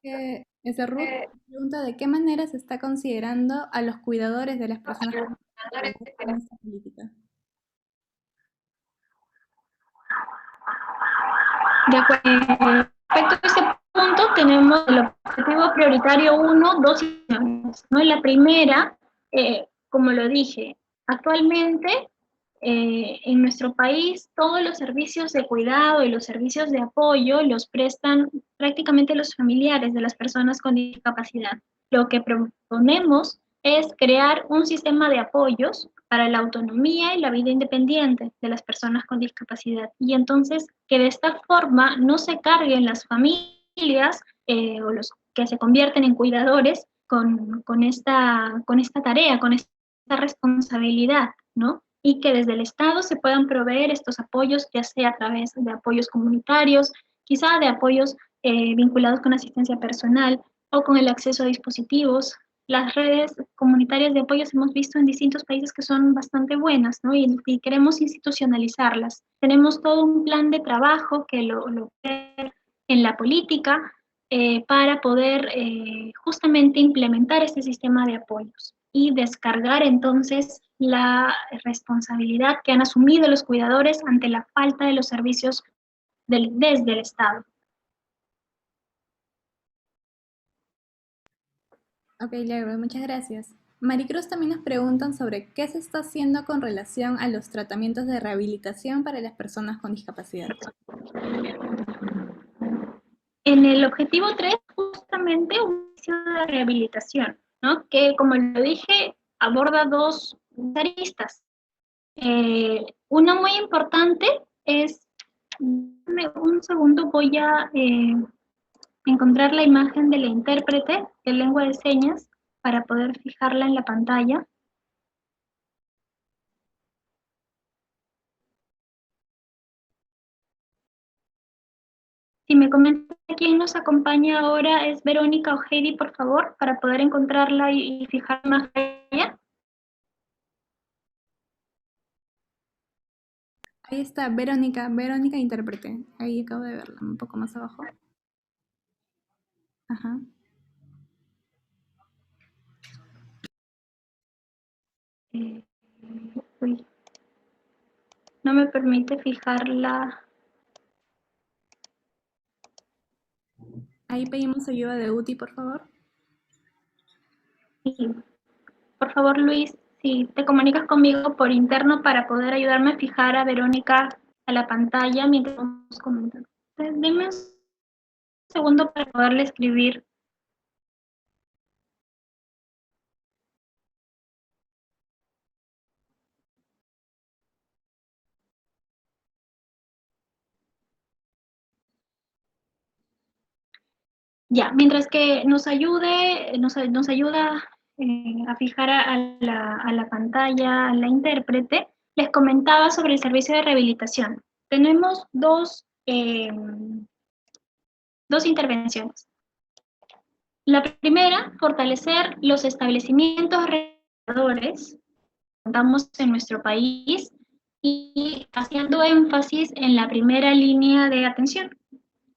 que es de Ruth, pregunta de qué manera se está considerando a los cuidadores de las personas con discapacidad en esta política. De acuerdo. Respecto a este punto, tenemos el objetivo prioritario 1, dos acciones, ¿no? La primera, como lo dije, actualmente en nuestro país todos los servicios de cuidado y los servicios de apoyo los prestan prácticamente los familiares de las personas con discapacidad. Lo que proponemos es crear un sistema de apoyos para la autonomía y la vida independiente de las personas con discapacidad. Y entonces que de esta forma no se carguen las familias o los que se convierten en cuidadores con esta tarea, con esta responsabilidad, ¿no? Y que desde el Estado se puedan proveer estos apoyos, ya sea a través de apoyos comunitarios, quizá de apoyos vinculados con asistencia personal o con el acceso a dispositivos. Las redes comunitarias de apoyos hemos visto en distintos países que son bastante buenas, ¿no? Y queremos institucionalizarlas. Tenemos todo un plan de trabajo que lo en la política para poder justamente implementar este sistema de apoyos y descargar entonces la responsabilidad que han asumido los cuidadores ante la falta de los servicios desde el Estado. Ok, Laura, muchas gracias. Maricruz también nos preguntan sobre qué se está haciendo con relación a los tratamientos de rehabilitación para las personas con discapacidad. En el objetivo 3, justamente un servicio de rehabilitación, ¿no? Que como lo dije, aborda dos aristas. Una muy importante es, un segundo, voy a encontrar la imagen de la intérprete de lengua de señas para poder fijarla en la pantalla. Si me comenta quién nos acompaña ahora es Verónica o Heidi, por favor, para poder encontrarla y fijar más allá. Ahí está, Verónica intérprete. Ahí acabo de verla, un poco más abajo. Ajá. Uy, no me permite fijarla. Ahí pedimos ayuda de Uti, por favor. Sí. Por favor, Luis, si te comunicas conmigo por interno para poder ayudarme a fijar a Verónica a la pantalla mientras vamos comentando. Entonces, deme un segundo para poderle escribir. Ya, mientras que nos ayude, nos ayuda a fijar a la pantalla a la intérprete, les comentaba sobre el servicio de rehabilitación. Tenemos dos intervenciones. La primera, fortalecer los establecimientos rehabilitadores que contamos en nuestro país y haciendo énfasis en la primera línea de atención,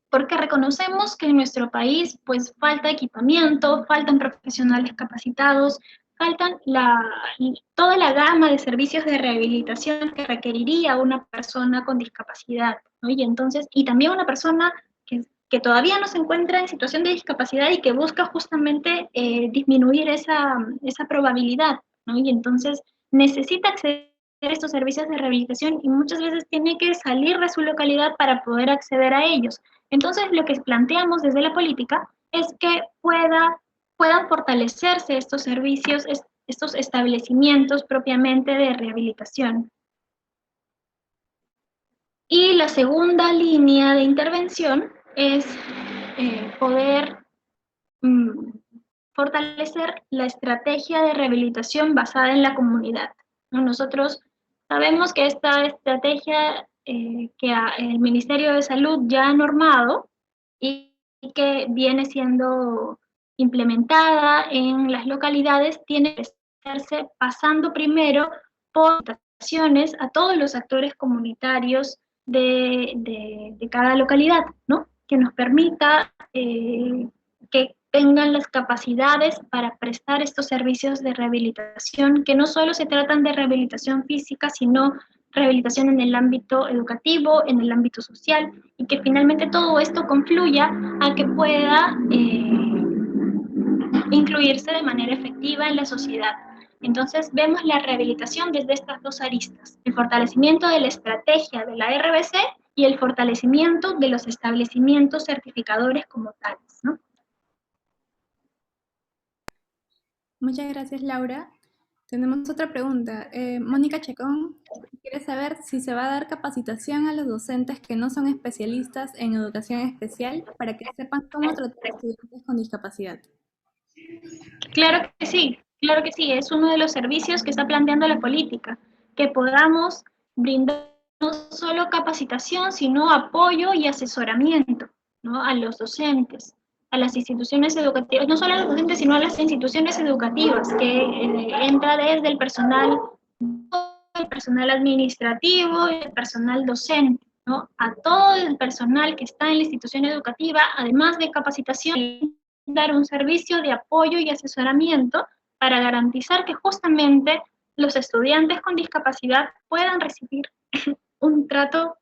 porque reconocemos que en nuestro país pues falta equipamiento, faltan profesionales capacitados, faltan toda la gama de servicios de rehabilitación que requeriría una persona con discapacidad, ¿no? Y también una persona que todavía no se encuentra en situación de discapacidad y que busca justamente disminuir esa probabilidad, ¿no? Y entonces necesita acceder a estos servicios de rehabilitación y muchas veces tiene que salir de su localidad para poder acceder a ellos. Entonces, lo que planteamos desde la política es que puedan fortalecerse estos servicios, estos establecimientos propiamente de rehabilitación. Y la segunda línea de intervención es poder fortalecer la estrategia de rehabilitación basada en la comunidad. Nosotros sabemos que esta estrategia que el Ministerio de Salud ya ha normado y que viene siendo implementada en las localidades tiene que hacerse pasando primero por invitaciones a todos los actores comunitarios de cada localidad, ¿no? Que nos permita que tengan las capacidades para prestar estos servicios de rehabilitación, que no solo se tratan de rehabilitación física, sino rehabilitación en el ámbito educativo, en el ámbito social, y que finalmente todo esto confluya a que pueda incluirse de manera efectiva en la sociedad. Entonces vemos la rehabilitación desde estas dos aristas, el fortalecimiento de la estrategia de la RBC y el fortalecimiento de los establecimientos certificadores como tales, ¿no? Muchas gracias, Laura. Tenemos otra pregunta. Mónica Chacón quiere saber si se va a dar capacitación a los docentes que no son especialistas en educación especial para que sepan cómo tratar a estudiantes con discapacidad. Claro que sí, es uno de los servicios que está planteando la política, que podamos brindar no solo capacitación, sino apoyo y asesoramiento, ¿no? A los docentes, a las instituciones educativas, no solo a los docentes, sino a las instituciones educativas, que entra desde el personal administrativo y el personal docente, ¿no? A todo el personal que está en la institución educativa, además de capacitación, dar un servicio de apoyo y asesoramiento para garantizar que justamente los estudiantes con discapacidad puedan recibir un trato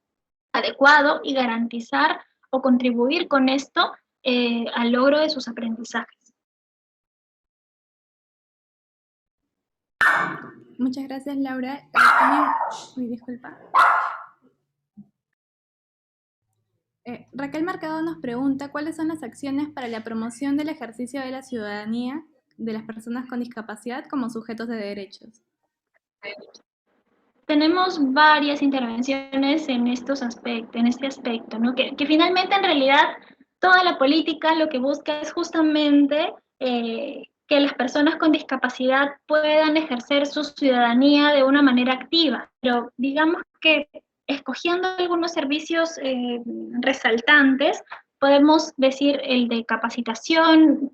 adecuado y garantizar o contribuir con esto al logro de sus aprendizajes. Muchas gracias, Laura. Disculpa. Raquel Mercado nos pregunta cuáles son las acciones para la promoción del ejercicio de la ciudadanía de las personas con discapacidad como sujetos de derechos. Tenemos varias intervenciones en este aspecto, ¿no? Que finalmente en realidad toda la política lo que busca es justamente que las personas con discapacidad puedan ejercer su ciudadanía de una manera activa, pero digamos que escogiendo algunos servicios resaltantes, podemos decir el de capacitación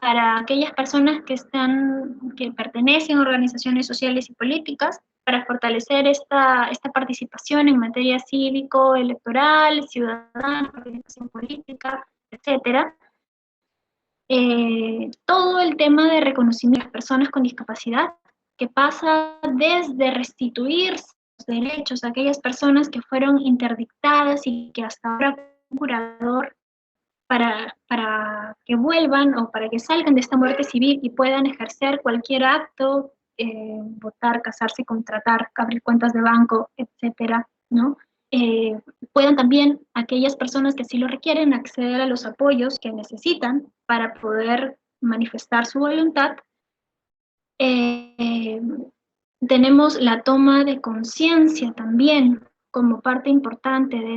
para aquellas personas que pertenecen a organizaciones sociales y políticas, para fortalecer esta participación en materia cívico-electoral, ciudadana, participación política, etcétera. Todo el tema de reconocimiento de las personas con discapacidad, que pasa desde restituir sus derechos a aquellas personas que fueron interdictadas y que hasta ahora un curador para que vuelvan o para que salgan de esta muerte civil y puedan ejercer cualquier acto, votar, casarse, contratar, abrir cuentas de banco, etcétera, ¿no? Puedan también aquellas personas que así lo requieren acceder a los apoyos que necesitan para poder manifestar su voluntad. Tenemos la toma de conciencia también como parte importante de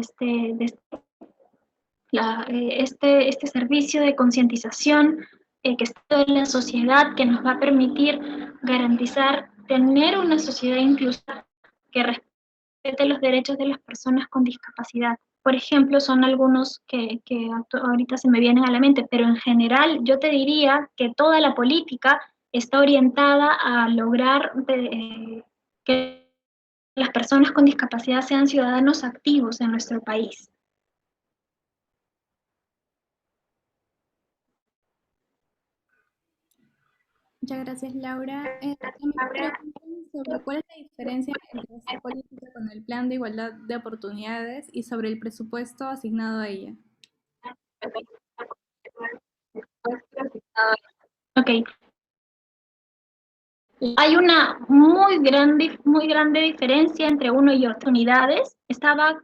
este servicio de concientización que está en la sociedad, que nos va a permitir garantizar tener una sociedad inclusiva que respete los derechos de las personas con discapacidad. Por ejemplo, son algunos que ahorita se me vienen a la mente, pero en general yo te diría que toda la política está orientada a lograr que las personas con discapacidad sean ciudadanos activos en nuestro país. Muchas gracias, Laura. Sobre cuál es la diferencia entre esta política con el Plan de Igualdad de Oportunidades y sobre el presupuesto asignado a ella. Ok. Hay una muy grande diferencia entre uno y otro. Unidades estaba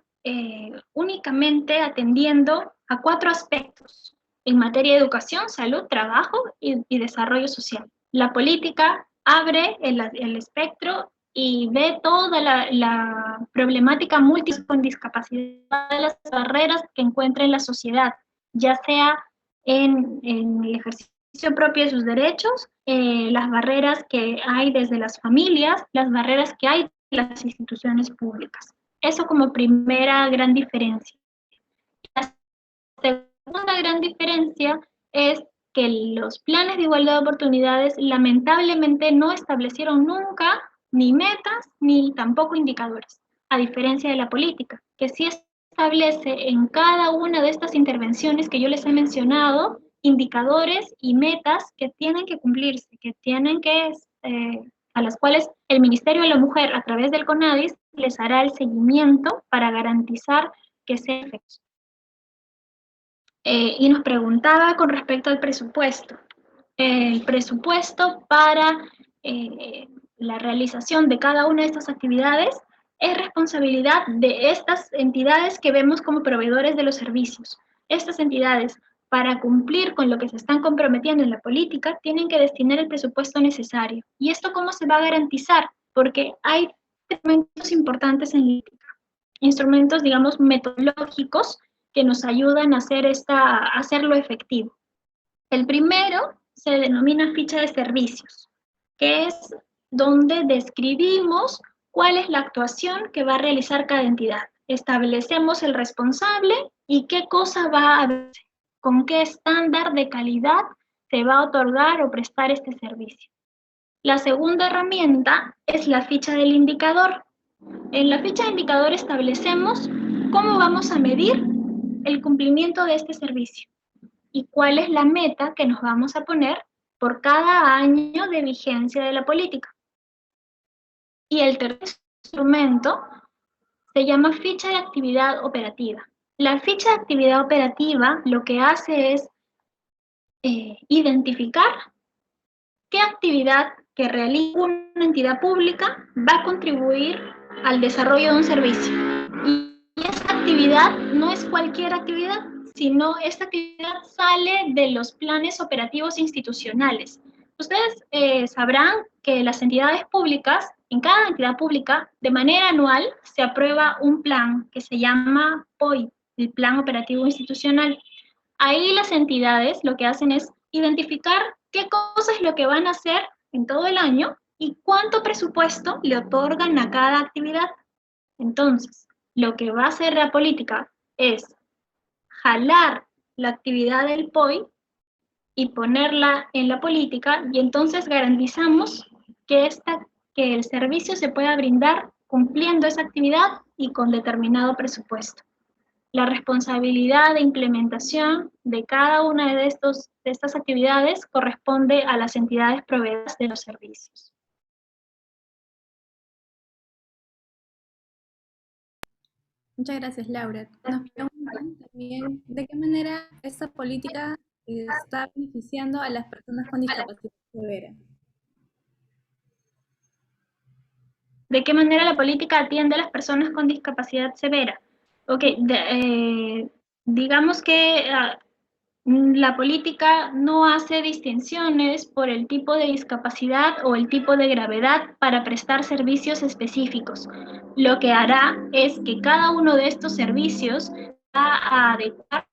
únicamente atendiendo a 4 aspectos en materia de educación, salud, trabajo y desarrollo social. La política abre el espectro y ve toda la problemática múltiple con discapacidad, de las barreras que encuentra en la sociedad, ya sea en el ejercicio propio de sus derechos, las barreras que hay desde las familias, las barreras que hay en las instituciones públicas. Eso como primera gran diferencia. La segunda gran diferencia es que los planes de igualdad de oportunidades lamentablemente no establecieron nunca ni metas ni tampoco indicadores. a diferencia de la política, que sí establece en cada una de estas intervenciones que yo les he mencionado indicadores y metas que tienen que cumplirse, que tienen que, a las cuales el Ministerio de la Mujer, a través del CONADIS, les hará el seguimiento para garantizar que se efectúe. Y nos preguntaba con respecto al presupuesto. El presupuesto para la realización de cada una de estas actividades es responsabilidad de estas entidades que vemos como proveedores de los servicios. Estas entidades, para cumplir con lo que se están comprometiendo en la política, tienen que destinar el presupuesto necesario. ¿Y esto cómo se va a garantizar? Porque hay instrumentos importantes en política, instrumentos, digamos, metodológicos que nos ayudan a hacerlo efectivo. El primero se denomina ficha de servicios, que es donde describimos cuál es la actuación que va a realizar cada entidad. Establecemos el responsable y qué cosa va a hacer, con qué estándar de calidad se va a otorgar o prestar este servicio. La segunda herramienta es la ficha del indicador. En la ficha de indicador establecemos cómo vamos a medir el cumplimiento de este servicio y cuál es la meta que nos vamos a poner por cada año de vigencia de la política. Y el tercer instrumento se llama ficha de actividad operativa. La ficha de actividad operativa lo que hace es identificar qué actividad que realiza una entidad pública va a contribuir al desarrollo de un servicio. Y esta actividad no es cualquier actividad, sino esta actividad sale de los planes operativos institucionales. Ustedes sabrán que las entidades públicas, en cada entidad pública, de manera anual se aprueba un plan que se llama POI, el Plan Operativo Institucional. Ahí las entidades lo que hacen es identificar qué cosa es lo que van a hacer en todo el año y cuánto presupuesto le otorgan a cada actividad. Entonces, lo que va a hacer la política es jalar la actividad del POI y ponerla en la política, y entonces garantizamos que el servicio se pueda brindar cumpliendo esa actividad y con determinado presupuesto. La responsabilidad de implementación de cada una de estas actividades corresponde a las entidades proveedoras de los servicios. Muchas gracias, Laura. Nos preguntan también de qué manera esta política está beneficiando a las personas con discapacidad severa. ¿De qué manera la política atiende a las personas con discapacidad severa? Ok, digamos que la política no hace distinciones por el tipo de discapacidad o el tipo de gravedad para prestar servicios específicos. Lo que hará es que cada uno de estos servicios va a adecuar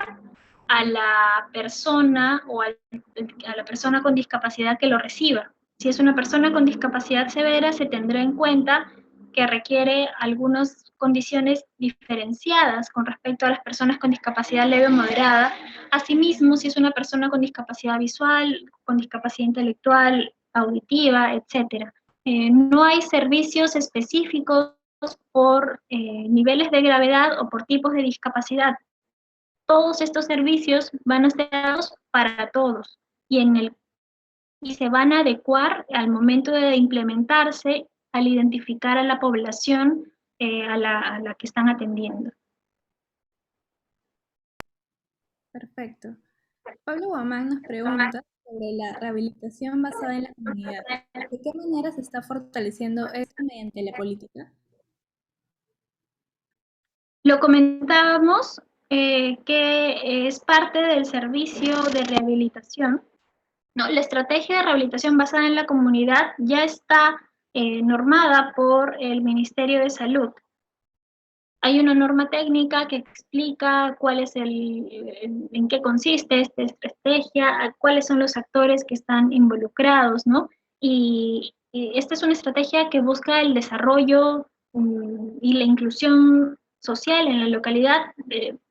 a la persona o a la persona con discapacidad que lo reciba. Si es una persona con discapacidad severa, se tendrá en cuenta que requiere algunas condiciones diferenciadas con respecto a las personas con discapacidad leve o moderada. Asimismo, si es una persona con discapacidad visual, con discapacidad intelectual, auditiva, etc. No hay servicios específicos por niveles de gravedad o por tipos de discapacidad. Todos estos servicios van a ser dados para todos y se van a adecuar al momento de implementarse al identificar a la población a la que están atendiendo. Perfecto. Pablo Guamán nos pregunta sobre la rehabilitación basada en la comunidad. ¿De qué manera se está fortaleciendo esto mediante la política? Lo comentábamos que es parte del servicio de rehabilitación. No, la estrategia de rehabilitación basada en la comunidad ya está normada por el Ministerio de Salud. Hay una norma técnica que explica cuál es en qué consiste esta estrategia, cuáles son los actores que están involucrados, ¿no? Y esta es una estrategia que busca el desarrollo y la inclusión social en la localidad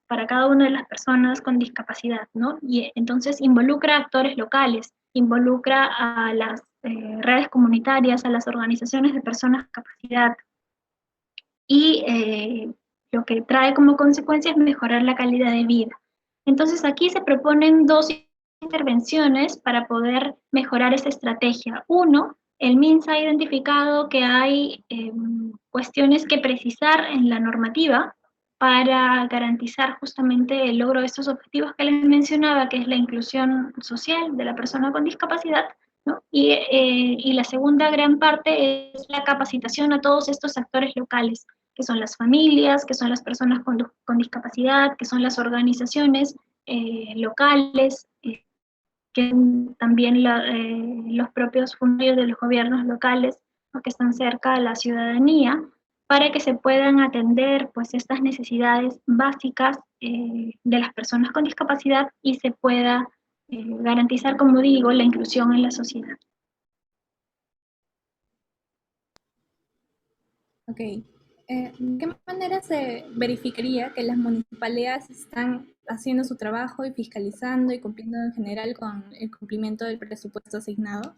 para cada una de las personas con discapacidad, ¿no? Y entonces involucra a actores locales, involucra a las redes comunitarias, a las organizaciones de personas con discapacidad. y lo que trae como consecuencia es mejorar la calidad de vida. Entonces aquí se proponen dos intervenciones para poder mejorar esta estrategia. Uno, el MINSA ha identificado que hay cuestiones que precisar en la normativa para garantizar justamente el logro de estos objetivos que les mencionaba, que es la inclusión social de la persona con discapacidad, ¿no? Y la segunda gran parte es la capacitación a todos estos actores locales, que son las familias, que son las personas con discapacidad, que son las organizaciones locales, que también los propios funcionarios de los gobiernos locales, ¿no?, que están cerca de la ciudadanía, para que se puedan atender pues estas necesidades básicas de las personas con discapacidad y se pueda garantizar, como digo, la inclusión en la sociedad. Ok. ¿De qué manera se verificaría que las municipalidades están haciendo su trabajo y fiscalizando y cumpliendo en general con el cumplimiento del presupuesto asignado?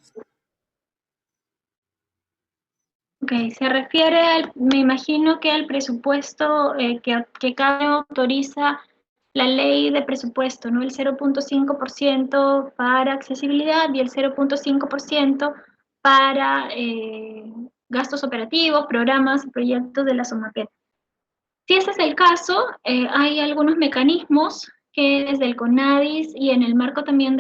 Ok, se refiere, me imagino que al presupuesto que cada año autoriza la ley de presupuesto, ¿no? El 0.5% para accesibilidad y el 0.5% para gastos operativos, programas y proyectos de la SOMAPET. Si ese es el caso, hay algunos mecanismos que desde el CONADIS y en el marco también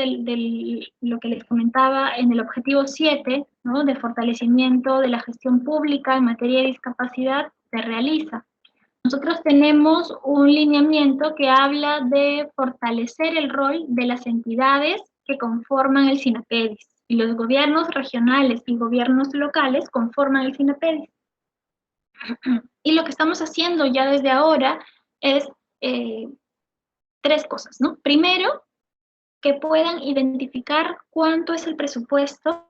lo que les comentaba en el objetivo 7, ¿no?, de fortalecimiento de la gestión pública en materia de discapacidad, se realiza. Nosotros tenemos un lineamiento que habla de fortalecer el rol de las entidades que conforman el SINAPEDIS, y los gobiernos regionales y gobiernos locales conforman el SINAPEDIS. Y lo que estamos haciendo ya desde ahora es tres cosas, ¿no? Primero, que puedan identificar cuánto es el presupuesto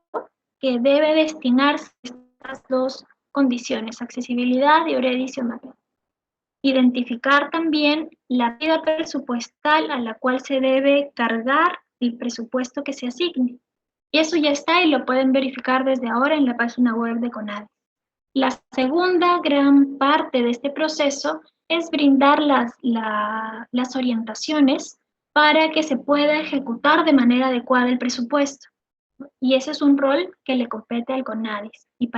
que debe destinarse a estas dos condiciones, accesibilidad y edición. Identificar también la vida presupuestal a la cual se debe cargar el presupuesto que se asigne. Y eso ya está y lo pueden verificar desde ahora en la página web de CONADIS. La segunda gran parte de este proceso es brindar las orientaciones para que se pueda ejecutar de manera adecuada el presupuesto. Y ese es un rol que le compete al CONADIS. Y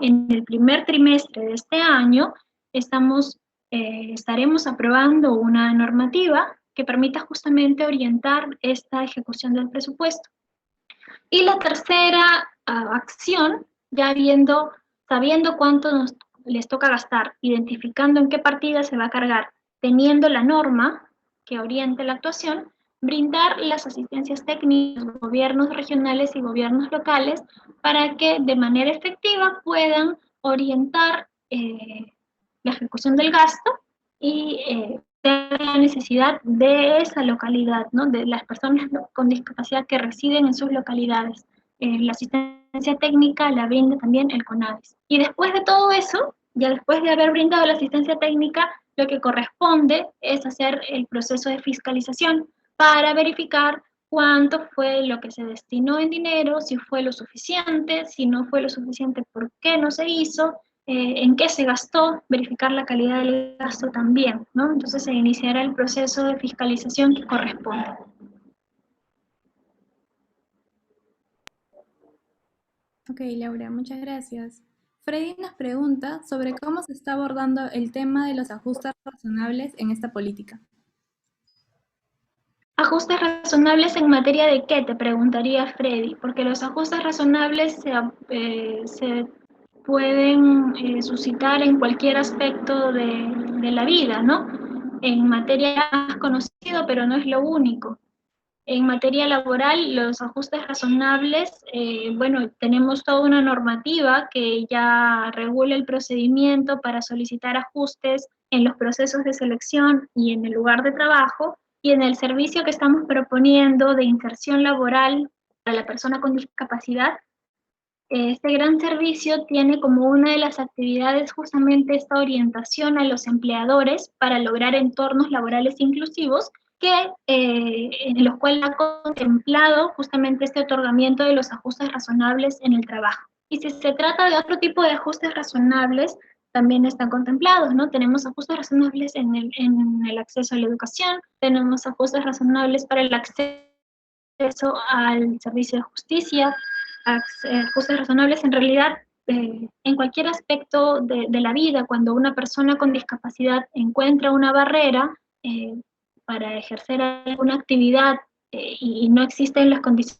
en el primer trimestre de este año estaremos aprobando una normativa que permita justamente orientar esta ejecución del presupuesto. Y la tercera acción, ya sabiendo cuánto les toca gastar, identificando en qué partida se va a cargar, teniendo la norma que oriente la actuación, brindar las asistencias técnicas a los gobiernos regionales y gobiernos locales para que de manera efectiva puedan orientar la ejecución del gasto y la necesidad de esa localidad, ¿no?, de las personas con discapacidad que residen en sus localidades. La asistencia técnica la brinda también el CONADIS. Y después de todo eso, ya después de haber brindado la asistencia técnica, lo que corresponde es hacer el proceso de fiscalización para verificar cuánto fue lo que se destinó en dinero, si fue lo suficiente, si no fue lo suficiente, por qué no se hizo, en qué se gastó, verificar la calidad del gasto también, ¿no? Entonces se iniciará el proceso de fiscalización que corresponde. Ok, Laura, muchas gracias. Freddy nos pregunta sobre cómo se está abordando el tema de los ajustes razonables en esta política. ¿Ajustes razonables en materia de qué?, te preguntaría Freddy, porque los ajustes razonables se pueden suscitar en cualquier aspecto de la vida, ¿no? En materia más conocido, pero no es lo único. En materia laboral, los ajustes razonables, bueno, tenemos toda una normativa que ya regula el procedimiento para solicitar ajustes en los procesos de selección y en el lugar de trabajo, y en el servicio que estamos proponiendo de inserción laboral para la persona con discapacidad. Este gran servicio tiene como una de las actividades justamente esta orientación a los empleadores para lograr entornos laborales inclusivos, en los cuales ha contemplado justamente este otorgamiento de los ajustes razonables en el trabajo. Y si se trata de otro tipo de ajustes razonables, también están contemplados, ¿no? Tenemos ajustes razonables en el acceso a la educación, tenemos ajustes razonables para el acceso al servicio de justicia, ajustes razonables en realidad en cualquier aspecto de la vida. Cuando una persona con discapacidad encuentra una barrera para ejercer alguna actividad y no existen las condiciones,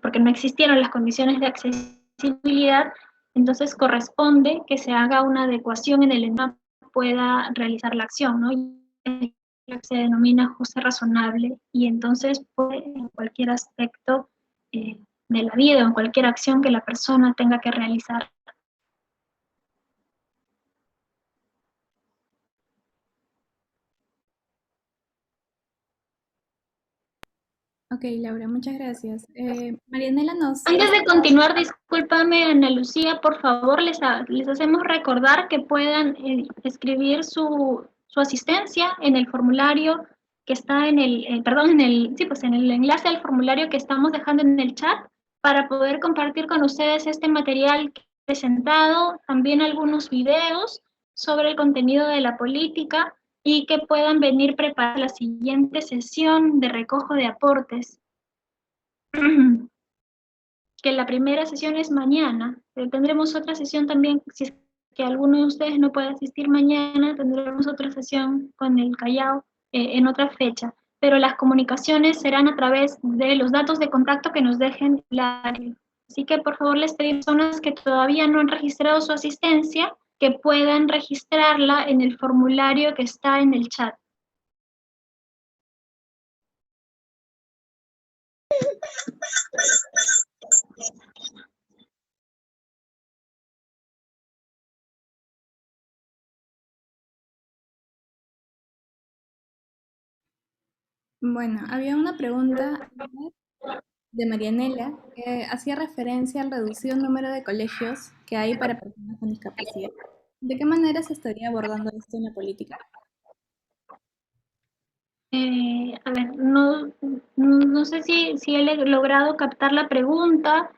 porque no existieron las condiciones de accesibilidad, entonces corresponde que se haga una adecuación en el entorno pueda realizar la acción, ¿no? Y se denomina ajuste razonable y entonces puede en cualquier aspecto de la vida o en cualquier acción que la persona tenga que realizar. Ok, Laura, muchas gracias. Marianela nos... Antes de continuar, discúlpame, Ana Lucía, por favor, les hacemos recordar que puedan escribir su asistencia en el formulario que está en el, perdón, pues en el enlace al formulario que estamos dejando en el chat para poder compartir con ustedes este material presentado, también algunos videos sobre el contenido de la política y que puedan venir preparados la siguiente sesión de recojo de aportes. Que la primera sesión es mañana. Tendremos otra sesión también, si es que alguno de ustedes no puede asistir mañana, tendremos otra sesión con el Callao en otra fecha. Pero las comunicaciones serán a través de los datos de contacto que nos dejen la área. Así que por favor les pedimos a personas que todavía no han registrado su asistencia, que puedan registrarla en el formulario que está en el chat. Bueno, había una pregunta de Marianela que hacía referencia al reducido número de colegios que hay para personas con discapacidad. ¿De qué manera se estaría abordando esto en la política? A ver, no sé si he logrado captar la pregunta.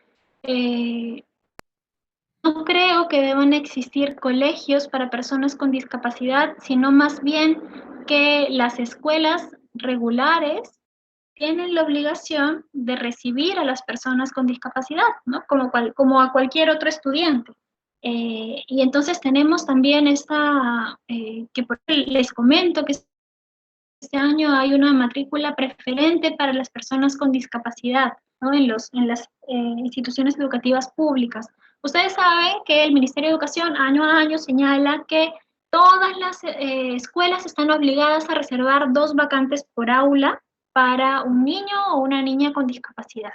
No creo que deban existir colegios para personas con discapacidad, sino más bien que las escuelas regulares tienen la obligación de recibir a las personas con discapacidad, ¿no? Como a cualquier otro estudiante. Y entonces tenemos también les comento que este año hay una matrícula preferente para las personas con discapacidad, ¿no? En las instituciones educativas públicas. Ustedes saben que el Ministerio de Educación año a año señala que todas las escuelas están obligadas a reservar 2 vacantes por aula para un niño o una niña con discapacidad.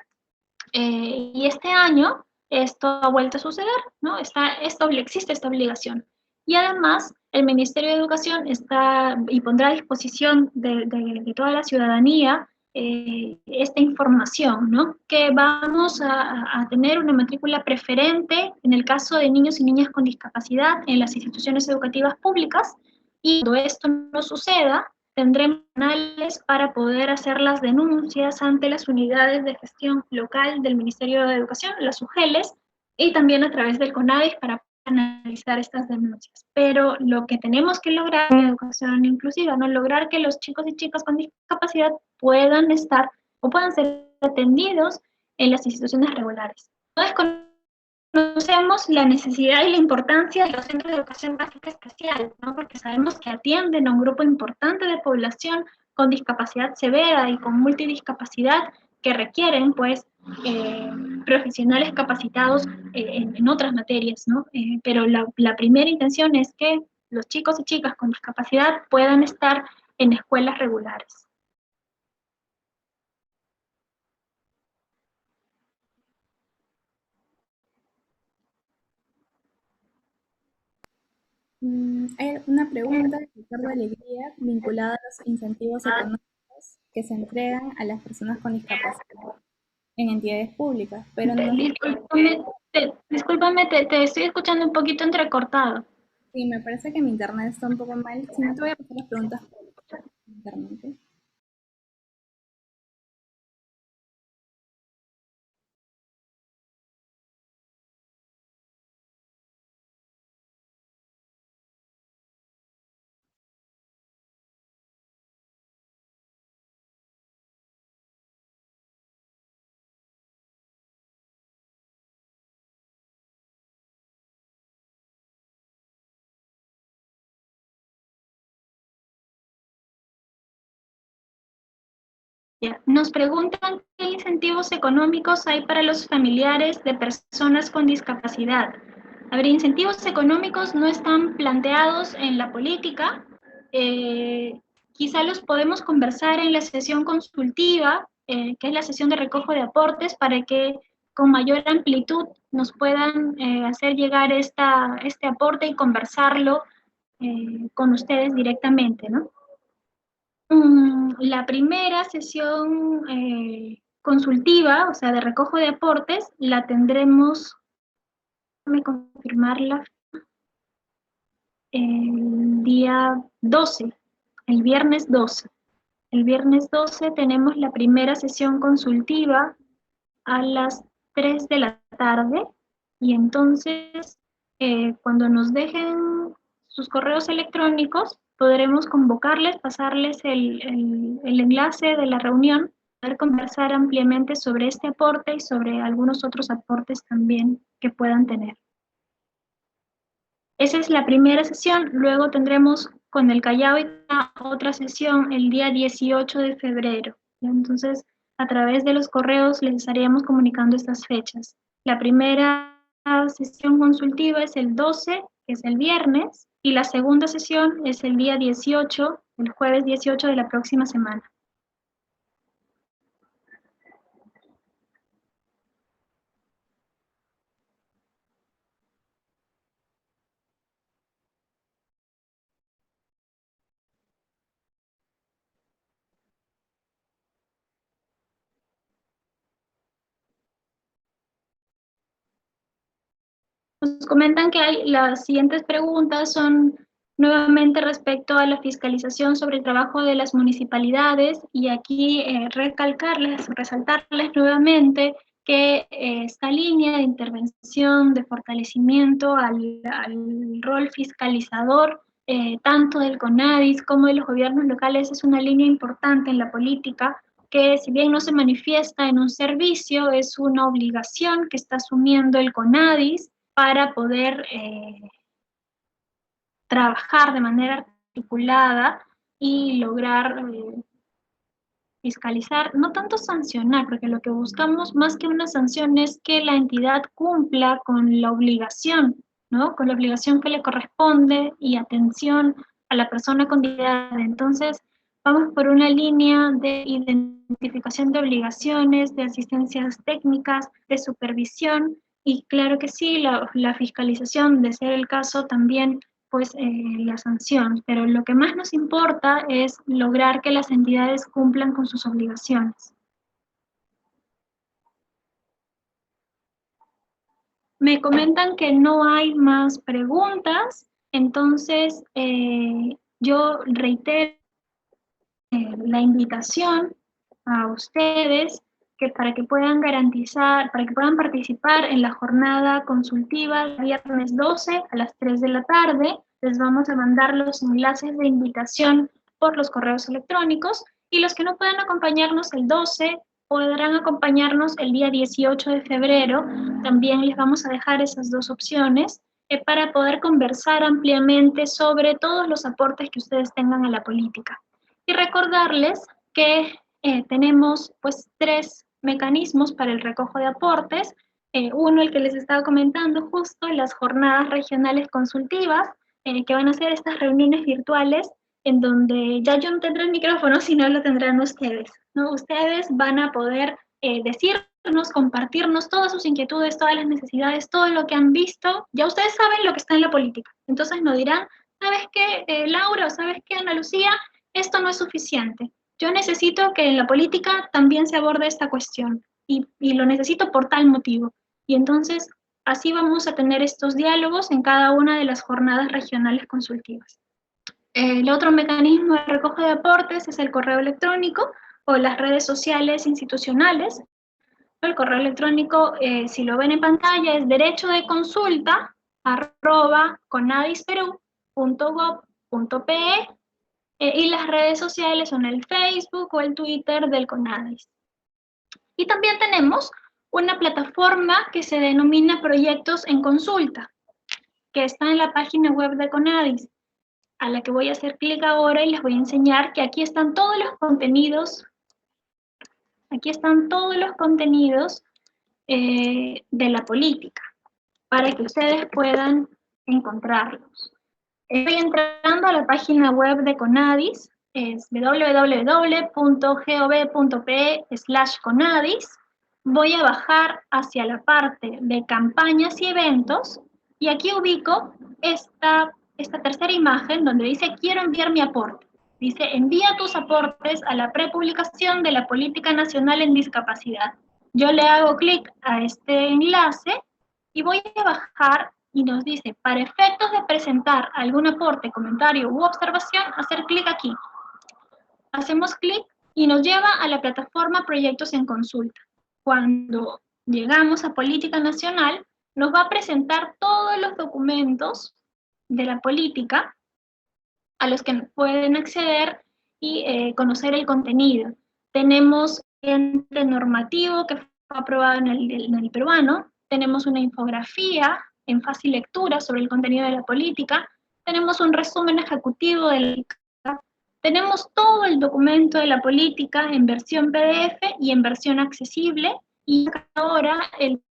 Y este año esto ha vuelto a suceder, ¿no? Existe esta obligación. Y además, el Ministerio de Educación está y pondrá a disposición de toda la ciudadanía esta información, ¿no? Que vamos a tener una matrícula preferente en el caso de niños y niñas con discapacidad en las instituciones educativas públicas. Y cuando esto no suceda, tendremos canales para poder hacer las denuncias ante las unidades de gestión local del Ministerio de Educación, las UGELES, y también a través del CONADIS para analizar estas denuncias. Pero lo que tenemos que lograr en educación inclusiva, ¿no? Lograr que los chicos y chicas con discapacidad puedan estar o puedan ser atendidos en las instituciones regulares. No conocemos la necesidad y la importancia de los centros de educación básica especial, ¿no? Porque sabemos que atienden a un grupo importante de población con discapacidad severa y con multidiscapacidad que requieren, pues, profesionales capacitados en otras materias, ¿no? Pero la primera intención es que los chicos y chicas con discapacidad puedan estar en escuelas regulares. Hay una pregunta de Ricardo Alegría vinculada a los incentivos económicos que se entregan a las personas con discapacidad en entidades públicas, pero no, Discúlpame, te estoy escuchando un poquito entrecortado. sí, me parece que mi internet está un poco mal. Si no, te voy a pasar las preguntas por internet. Ya. Nos preguntan qué incentivos económicos hay para los familiares de personas con discapacidad. A ver, incentivos económicos no están planteados en la política. Quizá los podemos conversar en la sesión consultiva, que es la sesión de recojo de aportes, para que con mayor amplitud nos puedan hacer llegar este aporte y conversarlo con ustedes directamente, ¿no? La primera sesión consultiva, o sea, de recojo de aportes, la tendremos, déjame confirmarla, el día 12, el viernes 12. El viernes 12 tenemos la primera sesión consultiva a las 3 de la tarde y entonces cuando nos dejen sus correos electrónicos podremos convocarles, pasarles el enlace de la reunión, poder conversar ampliamente sobre este aporte y sobre algunos otros aportes también que puedan tener. Esa es la primera sesión, luego tendremos con el Callao otra sesión el día 18 de febrero. Entonces, a través de los correos les estaríamos comunicando estas fechas. La primera sesión consultiva es el 12, que es el viernes, y la segunda sesión es el día 18, el jueves 18 de la próxima semana. Nos comentan que las siguientes preguntas son nuevamente respecto a la fiscalización sobre el trabajo de las municipalidades y aquí resaltarles nuevamente que esta línea de intervención, de fortalecimiento al rol fiscalizador, tanto del CONADIS como de los gobiernos locales, es una línea importante en la política que si bien no se manifiesta en un servicio, es una obligación que está asumiendo el CONADIS para poder trabajar de manera articulada y lograr fiscalizar, no tanto sancionar, porque lo que buscamos más que una sanción es que la entidad cumpla con la obligación, ¿no? Con la obligación que le corresponde y atención a la persona con discapacidad. Entonces, vamos por una línea de identificación de obligaciones, de asistencias técnicas, de supervisión, y claro que sí, la fiscalización, de ser el caso, también pues la sanción, pero lo que más nos importa es lograr que las entidades cumplan con sus obligaciones. Me comentan que no hay más preguntas, entonces yo reitero la invitación a ustedes que para que puedan participar en la jornada consultiva el viernes 12 a las 3 de la tarde. Les vamos a mandar los enlaces de invitación por los correos electrónicos y los que no puedan acompañarnos el 12 podrán acompañarnos el día 18 de febrero. También les vamos a dejar esas dos opciones para poder conversar ampliamente sobre todos los aportes que ustedes tengan a la política. Y recordarles que tenemos pues 3 mecanismos para el recojo de aportes. Uno, el que les estaba comentando justo, las jornadas regionales consultivas, que van a ser estas reuniones virtuales en donde ya yo no tendré el micrófono, sino lo tendrán ustedes, ¿no? Ustedes van a poder decirnos, compartirnos todas sus inquietudes, todas las necesidades, todo lo que han visto. Ya ustedes saben lo que está en la política. Entonces nos dirán, ¿sabes qué, Laura? ¿O sabes qué, Ana Lucía? Esto no es suficiente. Yo necesito que en la política también se aborde esta cuestión y lo necesito por tal motivo. Y entonces así vamos a tener estos diálogos en cada una de las jornadas regionales consultivas. El otro mecanismo de recoge de aportes es el correo electrónico o las redes sociales institucionales. El correo electrónico, si lo ven en pantalla, es derechodeconsulta@conadisperú.gov.pe y las redes sociales son el Facebook o el Twitter del CONADIS. Y también tenemos una plataforma que se denomina Proyectos en Consulta, que está en la página web de CONADIS, a la que voy a hacer clic ahora y les voy a enseñar que aquí están todos los contenidos Aquí están todos los contenidos de la política, para que ustedes puedan encontrarlos. Estoy entrando a la página web de Conadis, es www.gov.pe/Conadis. Voy a bajar hacia la parte de campañas y eventos, y aquí ubico esta tercera imagen donde dice quiero enviar mi aporte. Dice envía tus aportes a la prepublicación de la Política Nacional en Discapacidad. Yo le hago clic a este enlace y voy a bajar y nos dice, para efectos de presentar algún aporte, comentario u observación, hacer clic aquí. Hacemos clic y nos lleva a la plataforma Proyectos en Consulta. Cuando llegamos a Política Nacional, nos va a presentar todos los documentos de la política a los que pueden acceder y conocer el contenido. Tenemos el ente normativo que fue aprobado en el peruano, tenemos una infografía en fácil lectura sobre el contenido de la política, tenemos un resumen ejecutivo tenemos todo el documento de la política en versión PDF y en versión accesible, y ahora el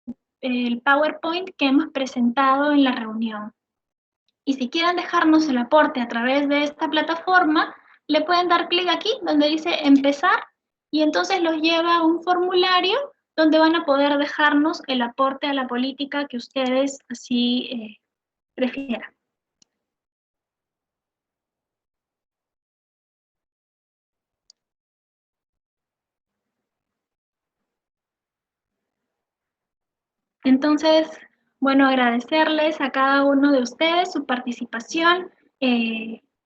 PowerPoint que hemos presentado en la reunión. Y si quieren dejarnos el aporte a través de esta plataforma, le pueden dar clic aquí donde dice empezar, y entonces los lleva a un formulario donde van a poder dejarnos el aporte a la política que ustedes así prefieran. Entonces, bueno, agradecerles a cada uno de ustedes su participación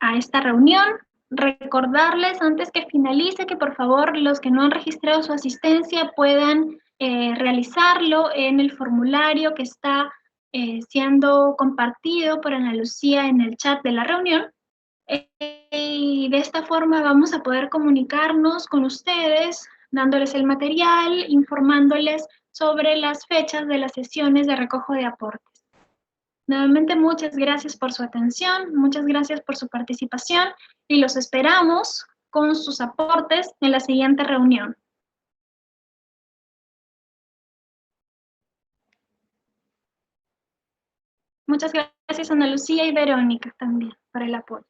a esta reunión. Recordarles antes que finalice que por favor los que no han registrado su asistencia puedan realizarlo en el formulario que está siendo compartido por Ana Lucía en el chat de la reunión. Y de esta forma vamos a poder comunicarnos con ustedes, dándoles el material, informándoles sobre las fechas de las sesiones de recojo de aportes. Nuevamente, muchas gracias por su atención, muchas gracias por su participación y los esperamos con sus aportes en la siguiente reunión. Muchas gracias Ana Lucía y Verónica también por el apoyo.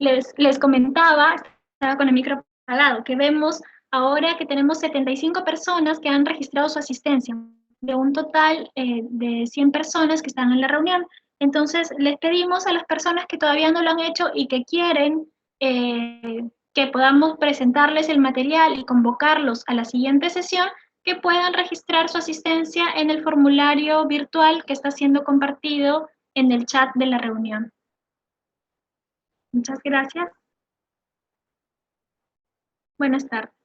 Les comentaba, estaba con el micro apagado, que vemos ahora que tenemos 75 personas que han registrado su asistencia, de un total de 100 personas que están en la reunión. Entonces, les pedimos a las personas que todavía no lo han hecho y que quieren que podamos presentarles el material y convocarlos a la siguiente sesión, que puedan registrar su asistencia en el formulario virtual que está siendo compartido en el chat de la reunión. Muchas gracias. Buenas tardes.